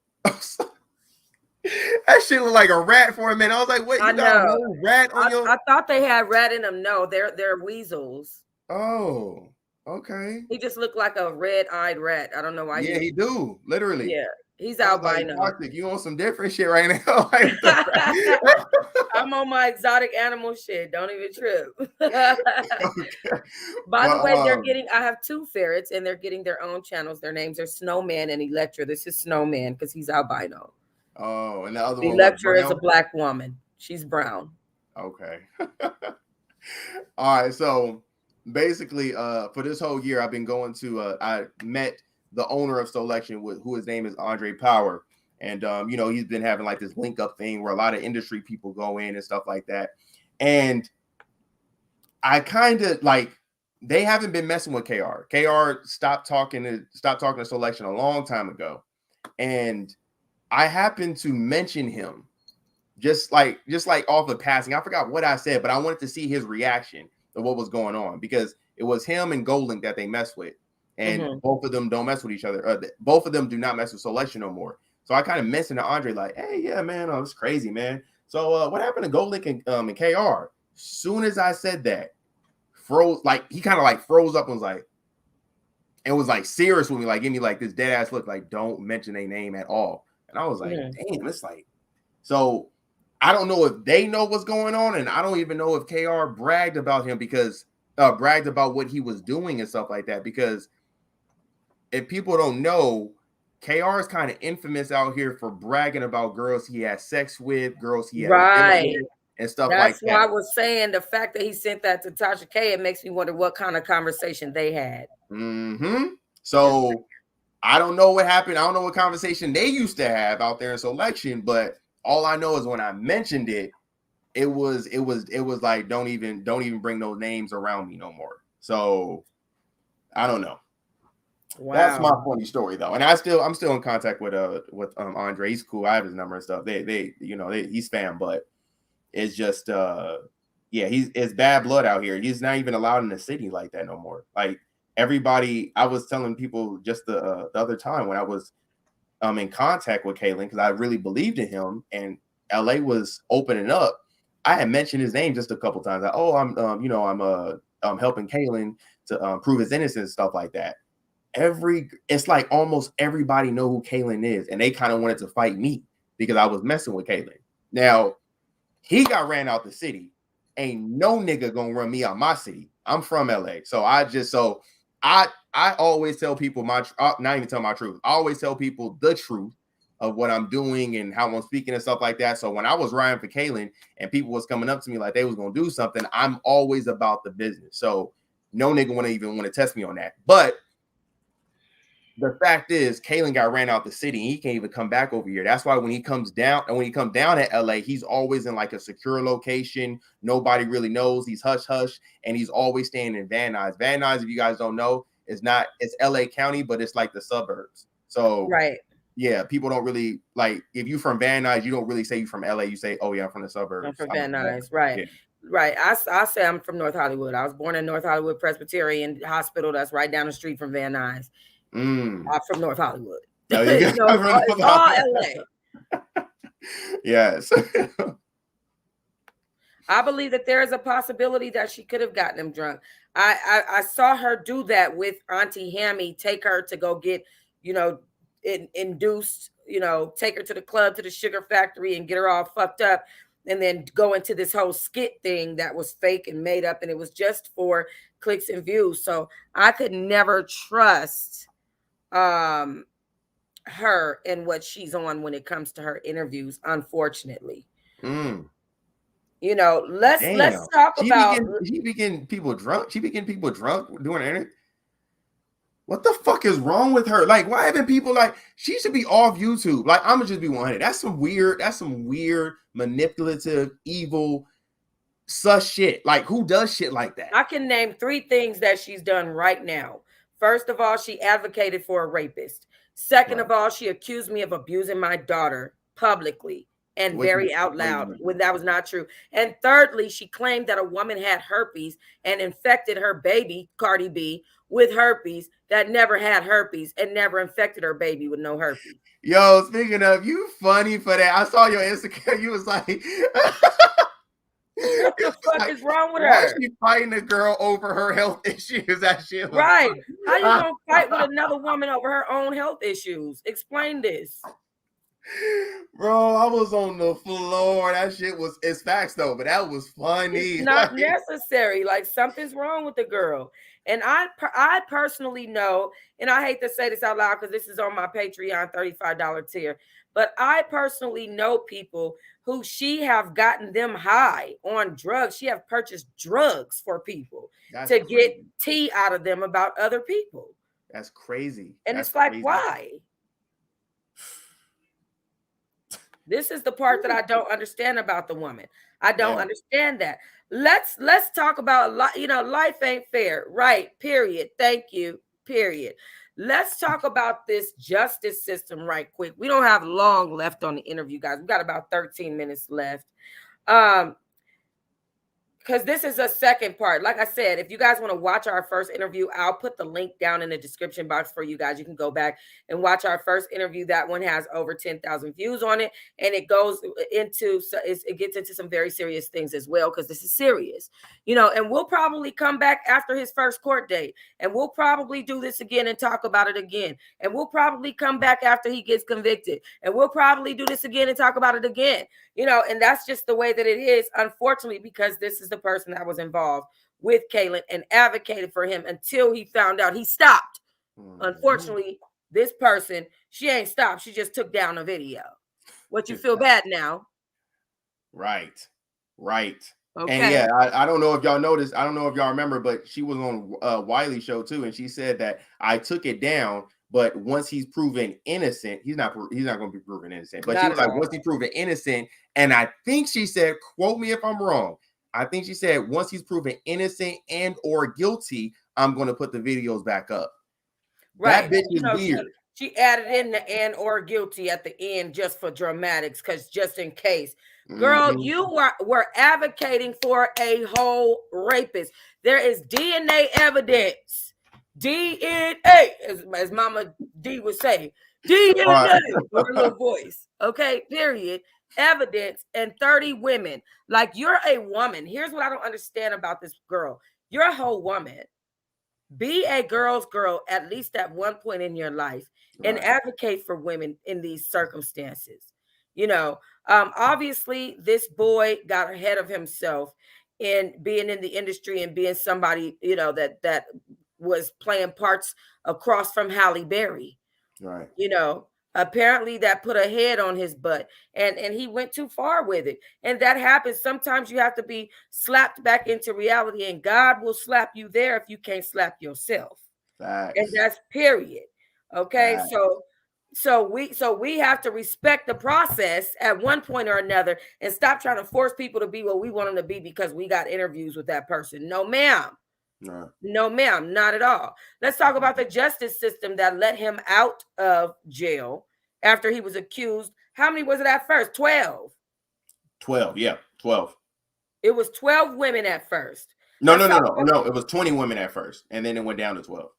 That shit looked like a rat for a minute. I was like, wait, you got a whole rat on your... I thought they had rat in them. No, they're weasels. Oh, okay. He just looked like a red-eyed rat. I don't know why. Yeah, he do, literally. Yeah, he's albino. Like, you on some different shit right now. I'm on my exotic animal shit. Don't even trip. Okay. By the way, I have two ferrets, and they're getting their own channels. Their names are Snowman and Electra. This is Snowman because he's albino. Oh, and the other one, Electra is a black woman. She's brown. Okay. All right. So basically, for this whole year, I've been going to. I met the owner of Selection, who his name is Andre Power, and he's been having like this link up thing where a lot of industry people go in and stuff like that. And I kind of like, they haven't been messing with KR. KR stopped talking to Selection a long time ago, and I happened to mention him just like off of passing. I forgot what I said, but I wanted to see his reaction to what was going on, because it was him and Goldlink that they mess with, and both of them don't mess with each other. Both of them do not mess with Selection no more. So I kind of mentioned to Andre like, "Hey, yeah, man, it's crazy, man. So what happened to Goldlink and KR?" Soon as I said that, he kind of like froze up and was like, and was like serious with me, like give me like this dead ass look, like don't mention their name at all. And I was like, damn, it's like, so I don't know if they know what's going on. And I don't even know if KR bragged about him bragged about what he was doing and stuff like that. Because if people don't know, KR is kind of infamous out here for bragging about girls he had sex with, girls he had with, and stuff like that. That's why I was saying the fact that he sent that to Tasha K, it makes me wonder what kind of conversation they had. So I don't know what happened. I don't know what conversation they used to have out there in Selection, but all I know is when I mentioned it, it was like, don't even bring those names around me no more. So I don't know. Wow. That's my funny story though. And I'm still in contact with Andre. He's cool. I have his number and stuff. He's fam, but it's just it's bad blood out here. He's not even allowed in the city like that no more. Like everybody, I was telling people just the other time when I was in contact with Kalaan, because I really believed in him and LA was opening up. I had mentioned his name just a couple times. Like, I'm helping Kalaan to prove his innocence and stuff like that. It's like almost everybody know who Kalaan is, and they kind of wanted to fight me because I was messing with Kaylin. Now, he got ran out the city. Ain't no nigga gonna run me out my city. I'm from LA. So I always tell people not even tell my truth. I always tell people the truth of what I'm doing and how I'm speaking and stuff like that. So when I was riding for Kaylin and people was coming up to me like they was gonna do something, I'm always about the business. So no nigga want to test me on that. But the fact is, Kaylin got ran out the city and he can't even come back over here. That's why when he comes down at LA, he's always in like a secure location. Nobody really knows. He's hush hush, and he's always staying in Van Nuys. Van Nuys, if you guys don't know, it's LA County, but it's like the suburbs. So right. Yeah, people don't really like if you from Van Nuys, you don't really say you from LA. You say, oh yeah, I'm from the suburbs. I'm from Van Nuys, right? Yeah. Right. I say I'm from North Hollywood. I was born in North Hollywood Presbyterian Hospital. That's right down the street from Van Nuys. I'm from North Hollywood. Oh, it's all LA. Yes. I believe that there is a possibility that she could have gotten him drunk. I saw her do that with Auntie Hammy, take her to go get, induced, take her to the club, to the sugar factory and get her all fucked up. And then go into this whole skit thing that was fake and made up. And it was just for clicks and views. So I could never trust her and what she's on when it comes to her interviews, unfortunately. Let's talk about she be getting people drunk. She be getting people drunk doing interview. What the fuck is wrong with her? Like, why haven't people like she should be off YouTube? Like, I'm gonna just be 100. That's some weird, manipulative, evil sus shit. Like, who does shit like that? I can name 3 things that she's done right now. First of all, she advocated for a rapist. Second of all, she accused me of abusing my daughter publicly and very out loud when that was not true. And thirdly, she claimed that a woman had herpes and infected her baby, Cardi B, with herpes that never had herpes and never infected her baby with no herpes. Yo, speaking of, you funny for that. I saw your Instagram. You was like, what the fuck is wrong with her? Why is she fighting a girl over her health issues? That shit was right. Funny. How you gonna fight with another woman over her own health issues? Explain this. Bro, I was on the floor. That shit it's facts though, but that was funny. It's not necessary. Like, something's wrong with the girl. And I personally know, and I hate to say this out loud because this is on my Patreon $35 tier, but I personally know people who she have gotten them high on drugs. She have purchased drugs for people to get tea out of them about other people. That's crazy. And it's like, why? This is the part that I don't understand about the woman. I don't understand that. Let's talk about, life ain't fair. Right. Period. Thank you. Period. Let's talk about this justice system right quick. We don't have long left on the interview, guys. We got about 13 minutes left. Because this is a second part. Like I said, if you guys want to watch our first interview, I'll put the link down in the description box for you guys. You can go back and watch our first interview. That one has over 10,000 views on it. And it gets into some very serious things as well, because this is serious. And we'll probably come back after his first court date. And we'll probably do this again and talk about it again. And we'll probably come back after he gets convicted. And we'll probably do this again and talk about it again. And that's just the way that it is, unfortunately, because this is the person that was involved with Kalaan and advocated for him until he found out he stopped. Unfortunately, this person, she ain't stopped. She just took down a video. What, you feel bad now? Right. Okay. And yeah, I don't know if y'all noticed. I don't know if y'all remember, but she was on Wiley's show too, and she said that I took it down. But once he's proven innocent, he's not going to be proven innocent. But she was like, once he's proven innocent, and I think she said, quote me if I'm wrong, I think she said, once he's proven innocent and or guilty, I'm going to put the videos back up. Right. That bitch is weird. She added in the and or guilty at the end just for dramatics, because just in case. Girl, you were advocating for a whole rapist. There is DNA evidence. DNA, as Mama D would say, DNA with her little voice. Okay, period. Evidence and 30 women. Like, you're a woman. Here's what I don't understand about this girl. You're a whole woman. Be a girl's girl at least at one point in your life and advocate for women in these circumstances. You know, obviously this boy got ahead of himself in being in the industry and being somebody, you know, that was playing parts across from Halle Berry. Right. You know, apparently that put a head on his butt, and he went too far with it. And that happens. Sometimes you have to be slapped back into reality, and God will slap you there if you can't slap yourself. And Facts. that's period. Okay, Facts. so we have to respect the process at one point or another and stop trying to force people to be what we want them to be because we got interviews with that person. No, ma'am. No. No, ma'am, not at all. Let's talk about the justice system that let him out of jail after he was accused. How many was it at first? 12. 12. Yeah. 12. It was 12 women at first. No, Let's no, no, talk no. about, No, it was 20 women at first, and then it went down to 12.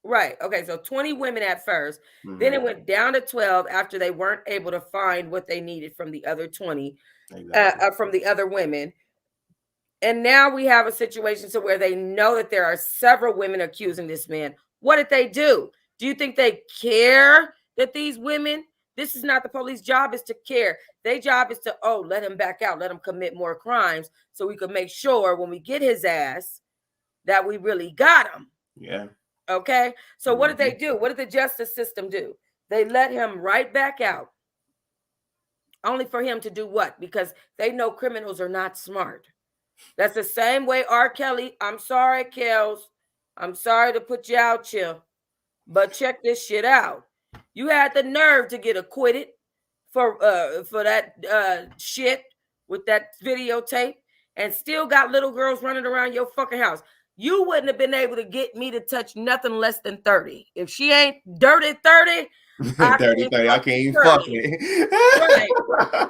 right. Okay, so 20 women at first. Then Mm-hmm. it went down to 12 after they weren't able to find what they needed from the other 20, Exactly. from the other women. And now we have a situation to where they know that there are several women accusing this man. What did they do? Do you think they care that these women? This is not the police job, is to care. Their job is to, let him back out, let him commit more crimes so we can make sure when we get his ass that we really got him. Yeah. Okay. So what did they do? What did the justice system do? They let him right back out. Only for him to do what? Because they know criminals are not smart. That's the same way R. Kelly. I'm sorry, Kels. I'm sorry to put you out here, but check this shit out. You had the nerve to get acquitted for that shit with that videotape, and still got little girls running around your fucking house. You wouldn't have been able to get me to touch nothing less than 30. If she ain't dirty 30, 30, 30. I can't even fuck it. Right.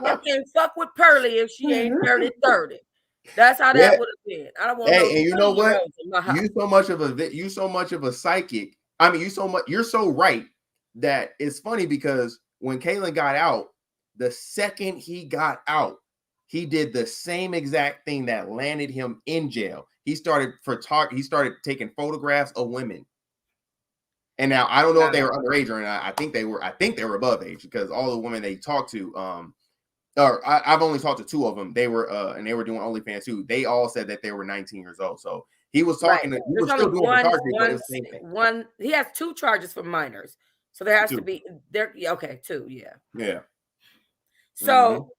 I can't fuck with Pearly if she ain't dirty 30. That's how that would have been. I don't want no. Hey, and you know what? In my house. You so much of a psychic. I mean, you're so right that it's funny because when Kalaan got out, the second he got out, he did the same exact thing that landed him in jail. He started taking photographs of women. And now I don't know if they were underage or not. I think they were above age because all the women they talked to, I've only talked to two of them. They were and they were doing OnlyFans too. They all said that they were 19 years old. So he was talking to, he was still doing photography, but it was the same thing. He has 2 charges for minors. So there has to be there. Okay, 2, yeah. Yeah. So,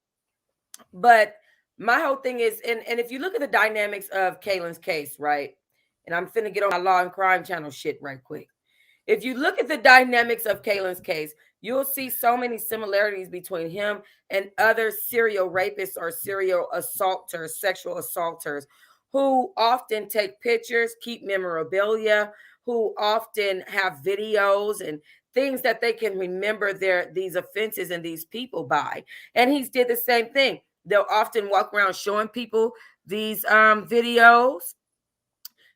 but my whole thing is, and if you look at the dynamics of Kalaan's case, right? And I'm finna get on my Law and Crime channel shit right quick. If you look at the dynamics of Kalaan's case, you'll see so many similarities between him and other serial rapists or serial assaulters, sexual assaulters, who often take pictures, keep memorabilia, who often have videos and things that they can remember these offenses and these people by. And he's did the same thing. They'll often walk around showing people these videos,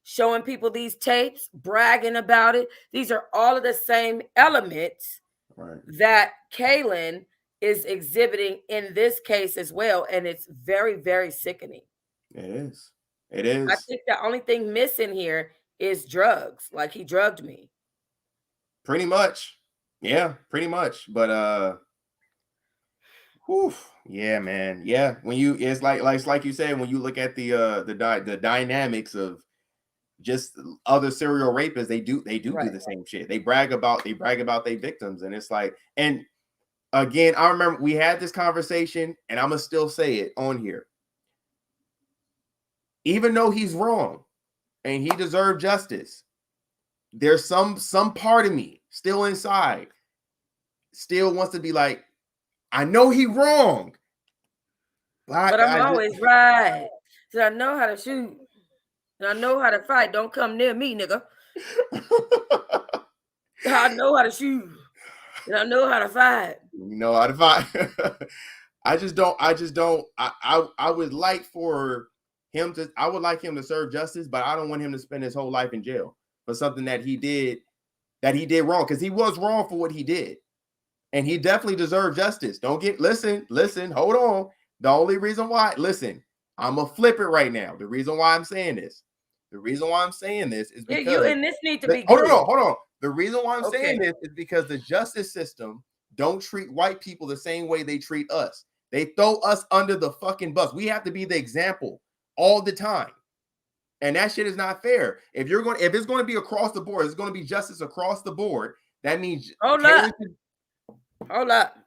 showing people these tapes, bragging about it. These are all of the same elements that Kalaan is exhibiting in this case as well. And it's very, very sickening. It is. It is. I think the only thing missing here is drugs. Like, he drugged me. Pretty much. Yeah, pretty much. But yeah, man. Yeah. When you, it's like you said, when you look at the dynamics of just other serial rapists, they do the same shit. They brag about their victims, and it's like, and again, I remember we had this conversation, and I'm gonna still say it on here. Even though he's wrong and he deserved justice, there's some part of me still inside still wants to be like, I know he wrong, but I'm always right. So I know how to shoot. And I know how to fight. Don't come near me, nigga. I know how to shoot. And I know how to fight. You know how to fight. I would like him to serve justice, but I don't want him to spend his whole life in jail for something that he did wrong, because he was wrong for what he did. And he definitely deserved justice. Listen, hold on. The only reason why, I'm gonna flip it right now. The reason why I'm saying this is because you and this need to be hold on. The reason why I'm saying this is because the justice system don't treat white people the same way they treat us. They throw us under the fucking bus. We have to be the example all the time. And that shit is not fair. If it's going to be across the board, it's going to be justice across the board. That means Hold up.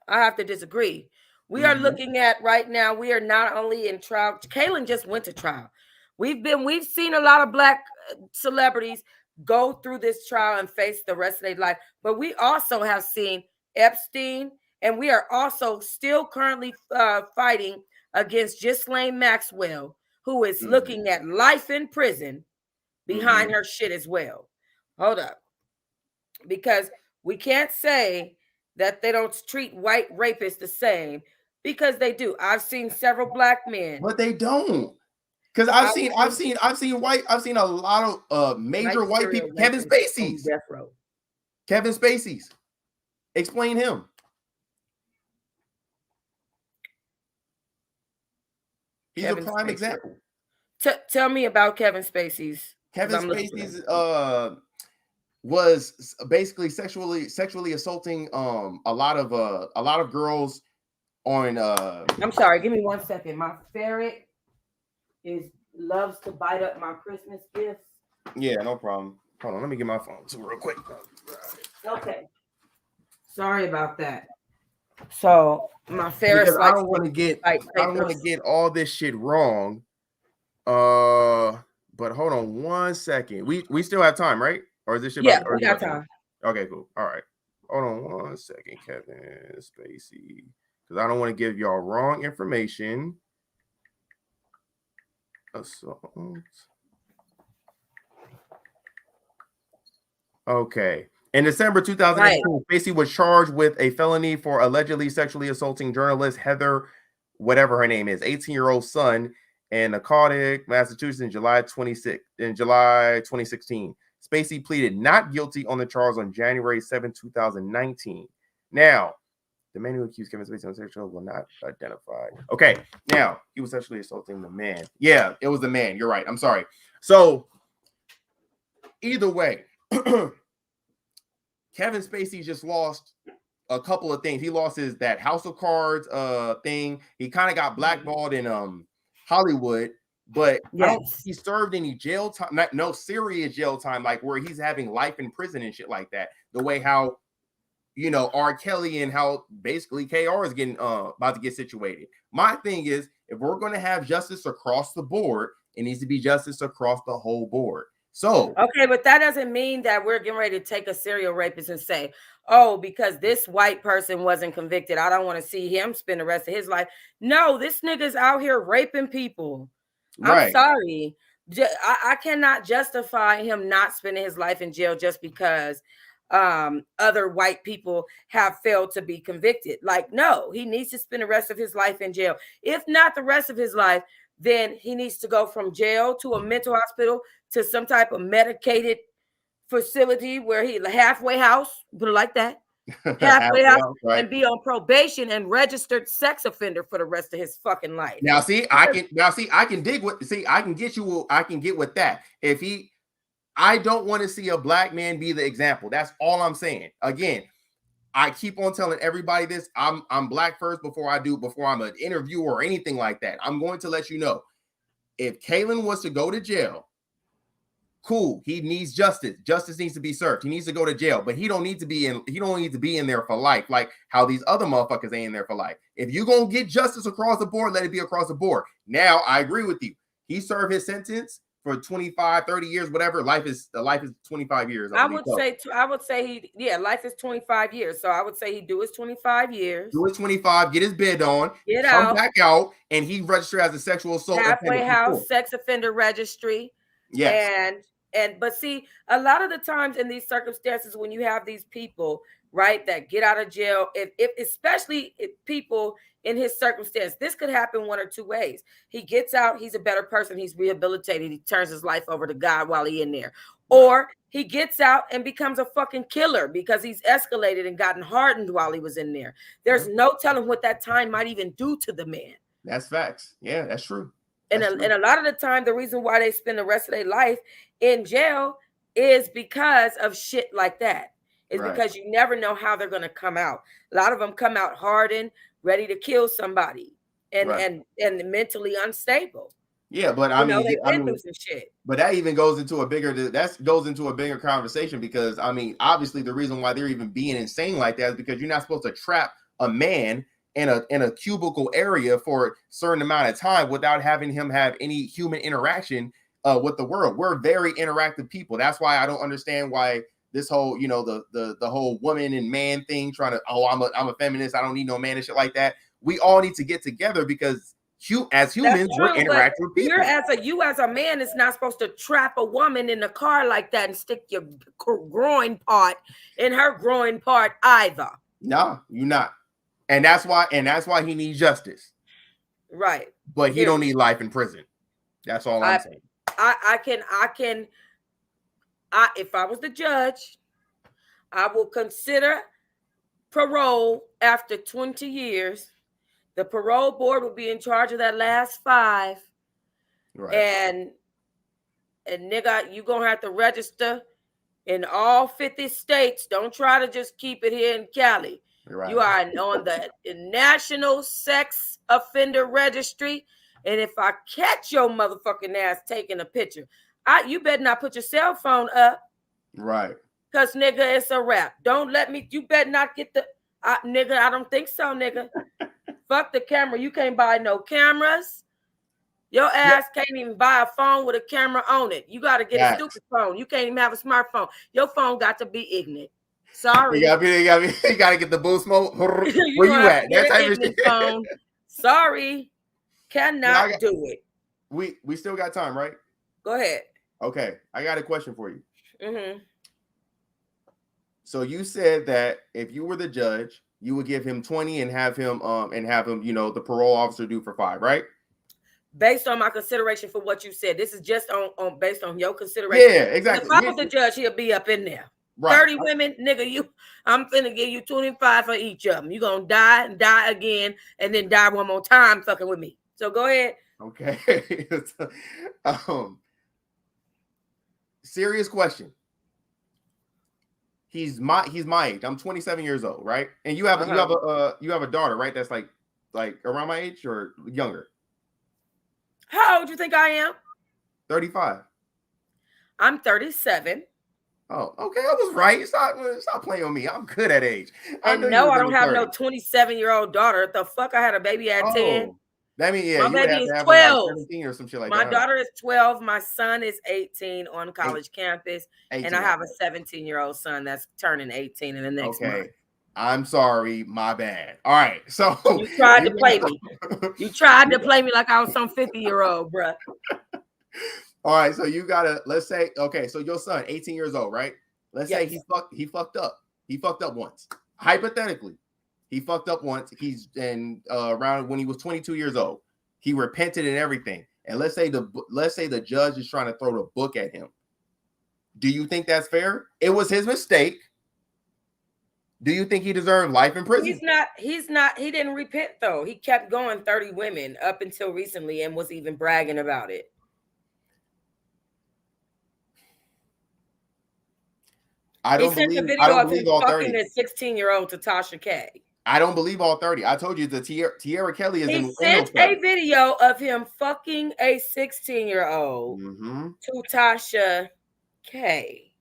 I have to disagree. We are looking at right now, we are not only in trial. Kalaan just went to trial. We've seen a lot of black celebrities go through this trial and face the rest of their life. But we also have seen Epstein, and we are also still currently fighting against Ghislaine Maxwell, who is looking at life in prison behind her shit as well. Hold up. Because we can't say that they don't treat white rapists the same, because they do. I've seen several black men, but they don't. Because I've seen a lot of major white people. Kevin Spacey's. Kevin Spacey's. Explain him. He's a prime example. Tell me about Kevin Spacey's. Kevin Spacey's was basically sexually assaulting a lot of girls on I'm sorry, give me 1 second. My ferret loves to bite up my Christmas gifts. Yeah, no problem. Hold on, let me get my phone too real quick. Okay. Sorry about that. So my ferret. I don't want to get all this shit wrong. But hold on 1 second. We still have time, right? Or is this shit? Yeah, we got time. Okay, cool. All right. Hold on 1 second, Kevin Spacey, because I don't want to give y'all wrong information. Assault. Okay. In December 2018, Spacey was charged with a felony for allegedly sexually assaulting journalist Heather, whatever her name is, 18-year-old son in Nacotic, Massachusetts in July 2016. Spacey pleaded not guilty on the charge on January 7, 2019. Now, the man who accused Kevin Spacey of sexual will not identify. Okay, now he was sexually assaulting the man. Yeah, it was the man. You're right. I'm sorry. So, either way, Kevin Spacey just lost a couple of things. He lost that House of Cards thing. He kind of got blackballed in Hollywood, but I don't think he served any jail time, no serious jail time, like where he's having life in prison and shit like that. The way how, R. Kelly and how basically KR is getting about to get situated. My thing is, if we're going to have justice across the board, it needs to be justice across the whole board. So okay, but that doesn't mean that we're getting ready to take a serial rapist and say, oh, because this white person wasn't convicted, I don't want to see him spend the rest of his life. No, this nigga's out here raping people. Right. I'm sorry. I cannot justify him not spending his life in jail just because other white people have failed to be convicted. Like, no, he needs to spend the rest of his life in jail. If not the rest of his life, then he needs to go from jail to a mental hospital to some type of medicated facility where halfway house, put it like that, halfway house, right, and be on probation and registered sex offender for the rest of his fucking life. Now, I can get with that. I don't want to see a black man be the example. That's all I'm saying. Again, I keep on telling everybody this. I'm black first before I'm an interviewer or anything like that. I'm going to let you know, if Kalaan was to go to jail, cool. He needs justice. Justice needs to be served. He needs to go to jail, but he don't need to be in there for life, like how these other motherfuckers ain't in there for life. If you're gonna get justice across the board, let it be across the board. Now, I agree with you. He served his sentence for 25, 30 years, whatever. Life is 25 years. I would say life is 25 years. So I would say he do his 25 years. Do his 25, get his bid on, come back out, and he registered as a sexual assault. Halfway house, sex offender registry. Yes. But see, a lot of the times in these circumstances, when you have these people, right, that get out of jail, especially if people in his circumstance, this could happen one or two ways. He gets out, he's a better person, he's rehabilitated, he turns his life over to God while he's in there. Or he gets out and becomes a fucking killer because he's escalated and gotten hardened while he was in there. There's no telling what that time might even do to the man. That's facts. Yeah, that's true. And a lot of the time, the reason why they spend the rest of their life in jail is because of shit like that. is Right. because you never know how they're going to come out. A lot of them come out hardened, ready to kill somebody, and Right. and mentally unstable. Yeah, but You know, they've been through some shit. but that even goes into a bigger conversation, because I mean, obviously the reason why they're even being insane like that is because you're not supposed to trap a man in a cubicle area for a certain amount of time without having him have any human interaction with the world. We're very interactive people. That's why I don't understand why this whole, the whole woman and man thing, trying to, I'm a feminist, I don't need no man and shit like that. We all need to get together, because as humans, we're interactive people. You as a man is not supposed to trap a woman in the car like that and stick your groin part in her groin part either. No, you're not. And that's why he needs justice. Right. But he don't need life in prison. That's all I'm saying. If I was the judge, I will consider parole after 20 years. The parole board will be in charge of that last 5. Right. And nigga, you gonna have to register in all 50 states. Don't try to just keep it here in Cali. Right. You are on the National Sex Offender Registry. And if I catch your motherfucking ass taking a picture, you better not put your cell phone up. Right. Because, nigga, it's a wrap. Don't let me, you better not get nigga, I don't think so, nigga. Fuck the camera. You can't buy no cameras. Your ass can't even buy a phone with a camera on it. You got to get a stupid phone. You can't even have a smartphone. Your phone got to be ignorant. Sorry. You got to get the boost mode. Where you at? That type of shit. Phone. Sorry. Cannot do it. We still got time, right? Go ahead. Okay. I got a question for you. Mm-hmm. So you said that if you were the judge, you would give him 20 and have him, the parole officer do for 5, right? Based on my consideration for what you said. This is just on based on your consideration. Yeah, exactly. If I was the judge, he'll be up in there. Right. 30 women, nigga, I'm finna give you 25 for each of them. You gonna die and die again and then die one more time fucking with me. So go ahead. Okay. Serious question. He's my age. I'm 27 years old, right? And you have a daughter, right? That's like around my age or younger. How old do you think I am? 35. I'm 37. Oh, okay. I was right. Stop playing on me. I'm good at age. And no, I don't have no 27-year-old daughter. The fuck, I had a baby at 10. That means my baby is 12. Like 17 or some shit like my that. My daughter is 12. My son is 18 on college campus, 18, and I have a 17-year-old son that's turning 18 in the next month. I'm sorry, my bad. All right, so you tried to play me. You tried to play me like I was some 50-year-old, bruh. All right, so you gotta, let's say, okay, so your son, 18 years old, right? Let's say he fucked up. He fucked up once. Hypothetically, he fucked up once. He's around when he was 22 years old. He repented and everything. And let's say the judge is trying to throw the book at him. Do you think that's fair? It was his mistake. Do you think he deserved life in prison? He's not. He didn't repent though. He kept going 30 women up until recently and was even bragging about it. He sent a video of him fucking a 16-year-old to Tasha K. I don't believe all 30. I told you the Tierra Kelly is He sent a video of him fucking a 16-year-old to Tasha K.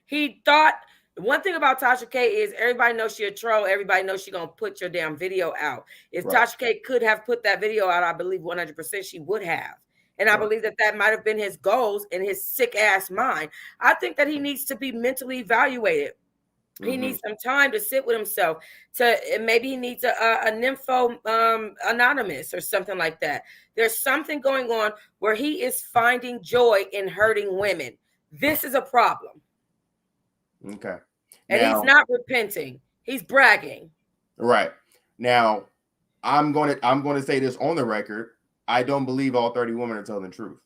He thought, one thing about Tasha K is everybody knows she a troll. Everybody knows she gonna put your damn video out. If Tasha K could have put that video out, I believe 100% she would have. And I believe that might have been his goals in his sick ass mind. I think that he needs to be mentally evaluated. He needs some time to sit with himself. Maybe he needs a nympho anonymous or something like that. There's something going on where he is finding joy in hurting women. This is a problem. Okay. And he's not repenting. He's bragging. Right. Now, I'm going to say this on the record. I don't believe all 30 women are telling the truth.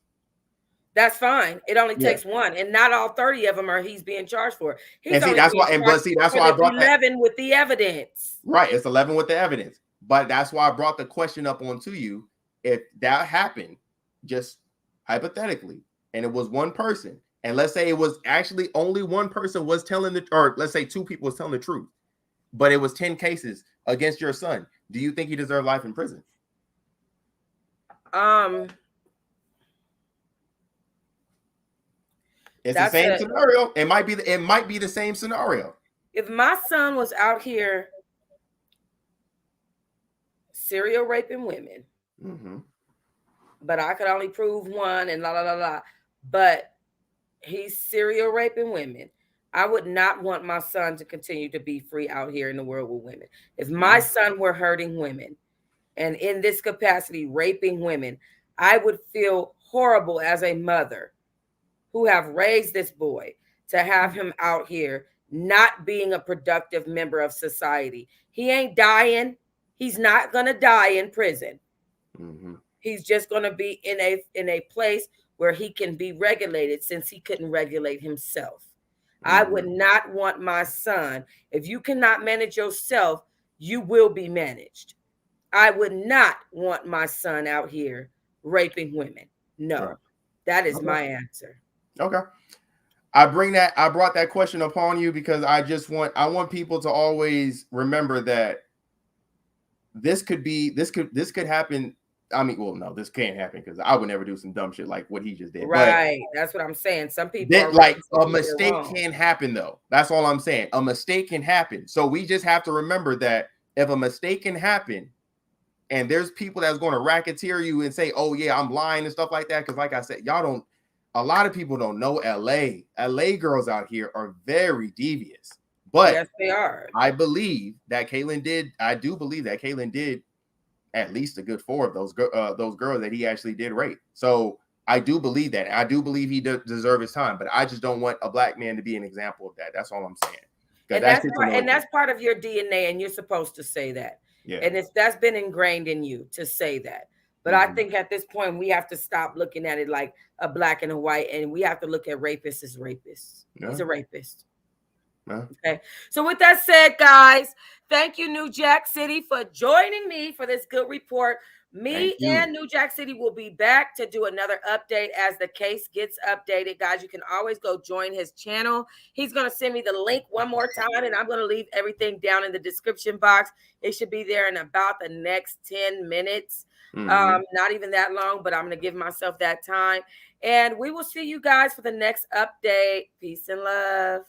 That's fine. It only takes one, and not all 30 of them are he's being charged for. That's why I brought 11 with the evidence. Right, it's 11 with the evidence. But that's why I brought the question up onto you. If that happened, just hypothetically, and it was one person, and let's say it was actually only one person was telling the, or let's say two people was telling the truth, but it was 10 cases against your son, do you think he deserved life in prison? It's the same scenario. It might be the same scenario. If my son was out here serial raping women, but I could only prove one and la la la la, but he's serial raping women, I would not want my son to continue to be free out here in the world with women. If my son were hurting women and in this capacity raping women, I would feel horrible as a mother who have raised this boy to have him out here not being a productive member of society. He ain't dying. He's not going to die in prison. He's just going to be in a place where he can be regulated, since he couldn't regulate himself. I would not want my son. If you cannot manage yourself, you will be managed. I would not want my son out here raping women. No, that is my answer. Okay. I brought that question upon you because I want people to always remember that this could happen. I mean, well, no, this can't happen because I would never do some dumb shit like what he just did. Right. That's what I'm saying. Some people like a mistake can happen though. That's all I'm saying. A mistake can happen. So we just have to remember that if a mistake can happen and there's people that's going to racketeer you and say, oh yeah, I'm lying and stuff like that. Because like I said, a lot of people don't know LA girls out here are very devious. But yes, they are. I do believe that Kalaan did at least a good 4 of those girls that he actually did rape. So I do believe that. I do believe he deserves his time, but I just don't want a black man to be an example of that. That's all I'm saying. And that's part of your DNA, and you're supposed to say that. Yeah. And that's been ingrained in you to say that. But I think at this point we have to stop looking at it like a black and a white, and we have to look at rapists as rapists. Yeah. He's a rapist. Yeah. Okay. So with that said, guys, thank you, New Jack City, for joining me for this good report. Me and New Jack City will be back to do another update as the case gets updated. Guys, you can always go join his channel. He's going to send me the link one more time, and I'm going to leave everything down in the description box. It should be there in about the next 10 minutes. Not even that long, but I'm going to give myself that time. And we will see you guys for the next update. Peace and love.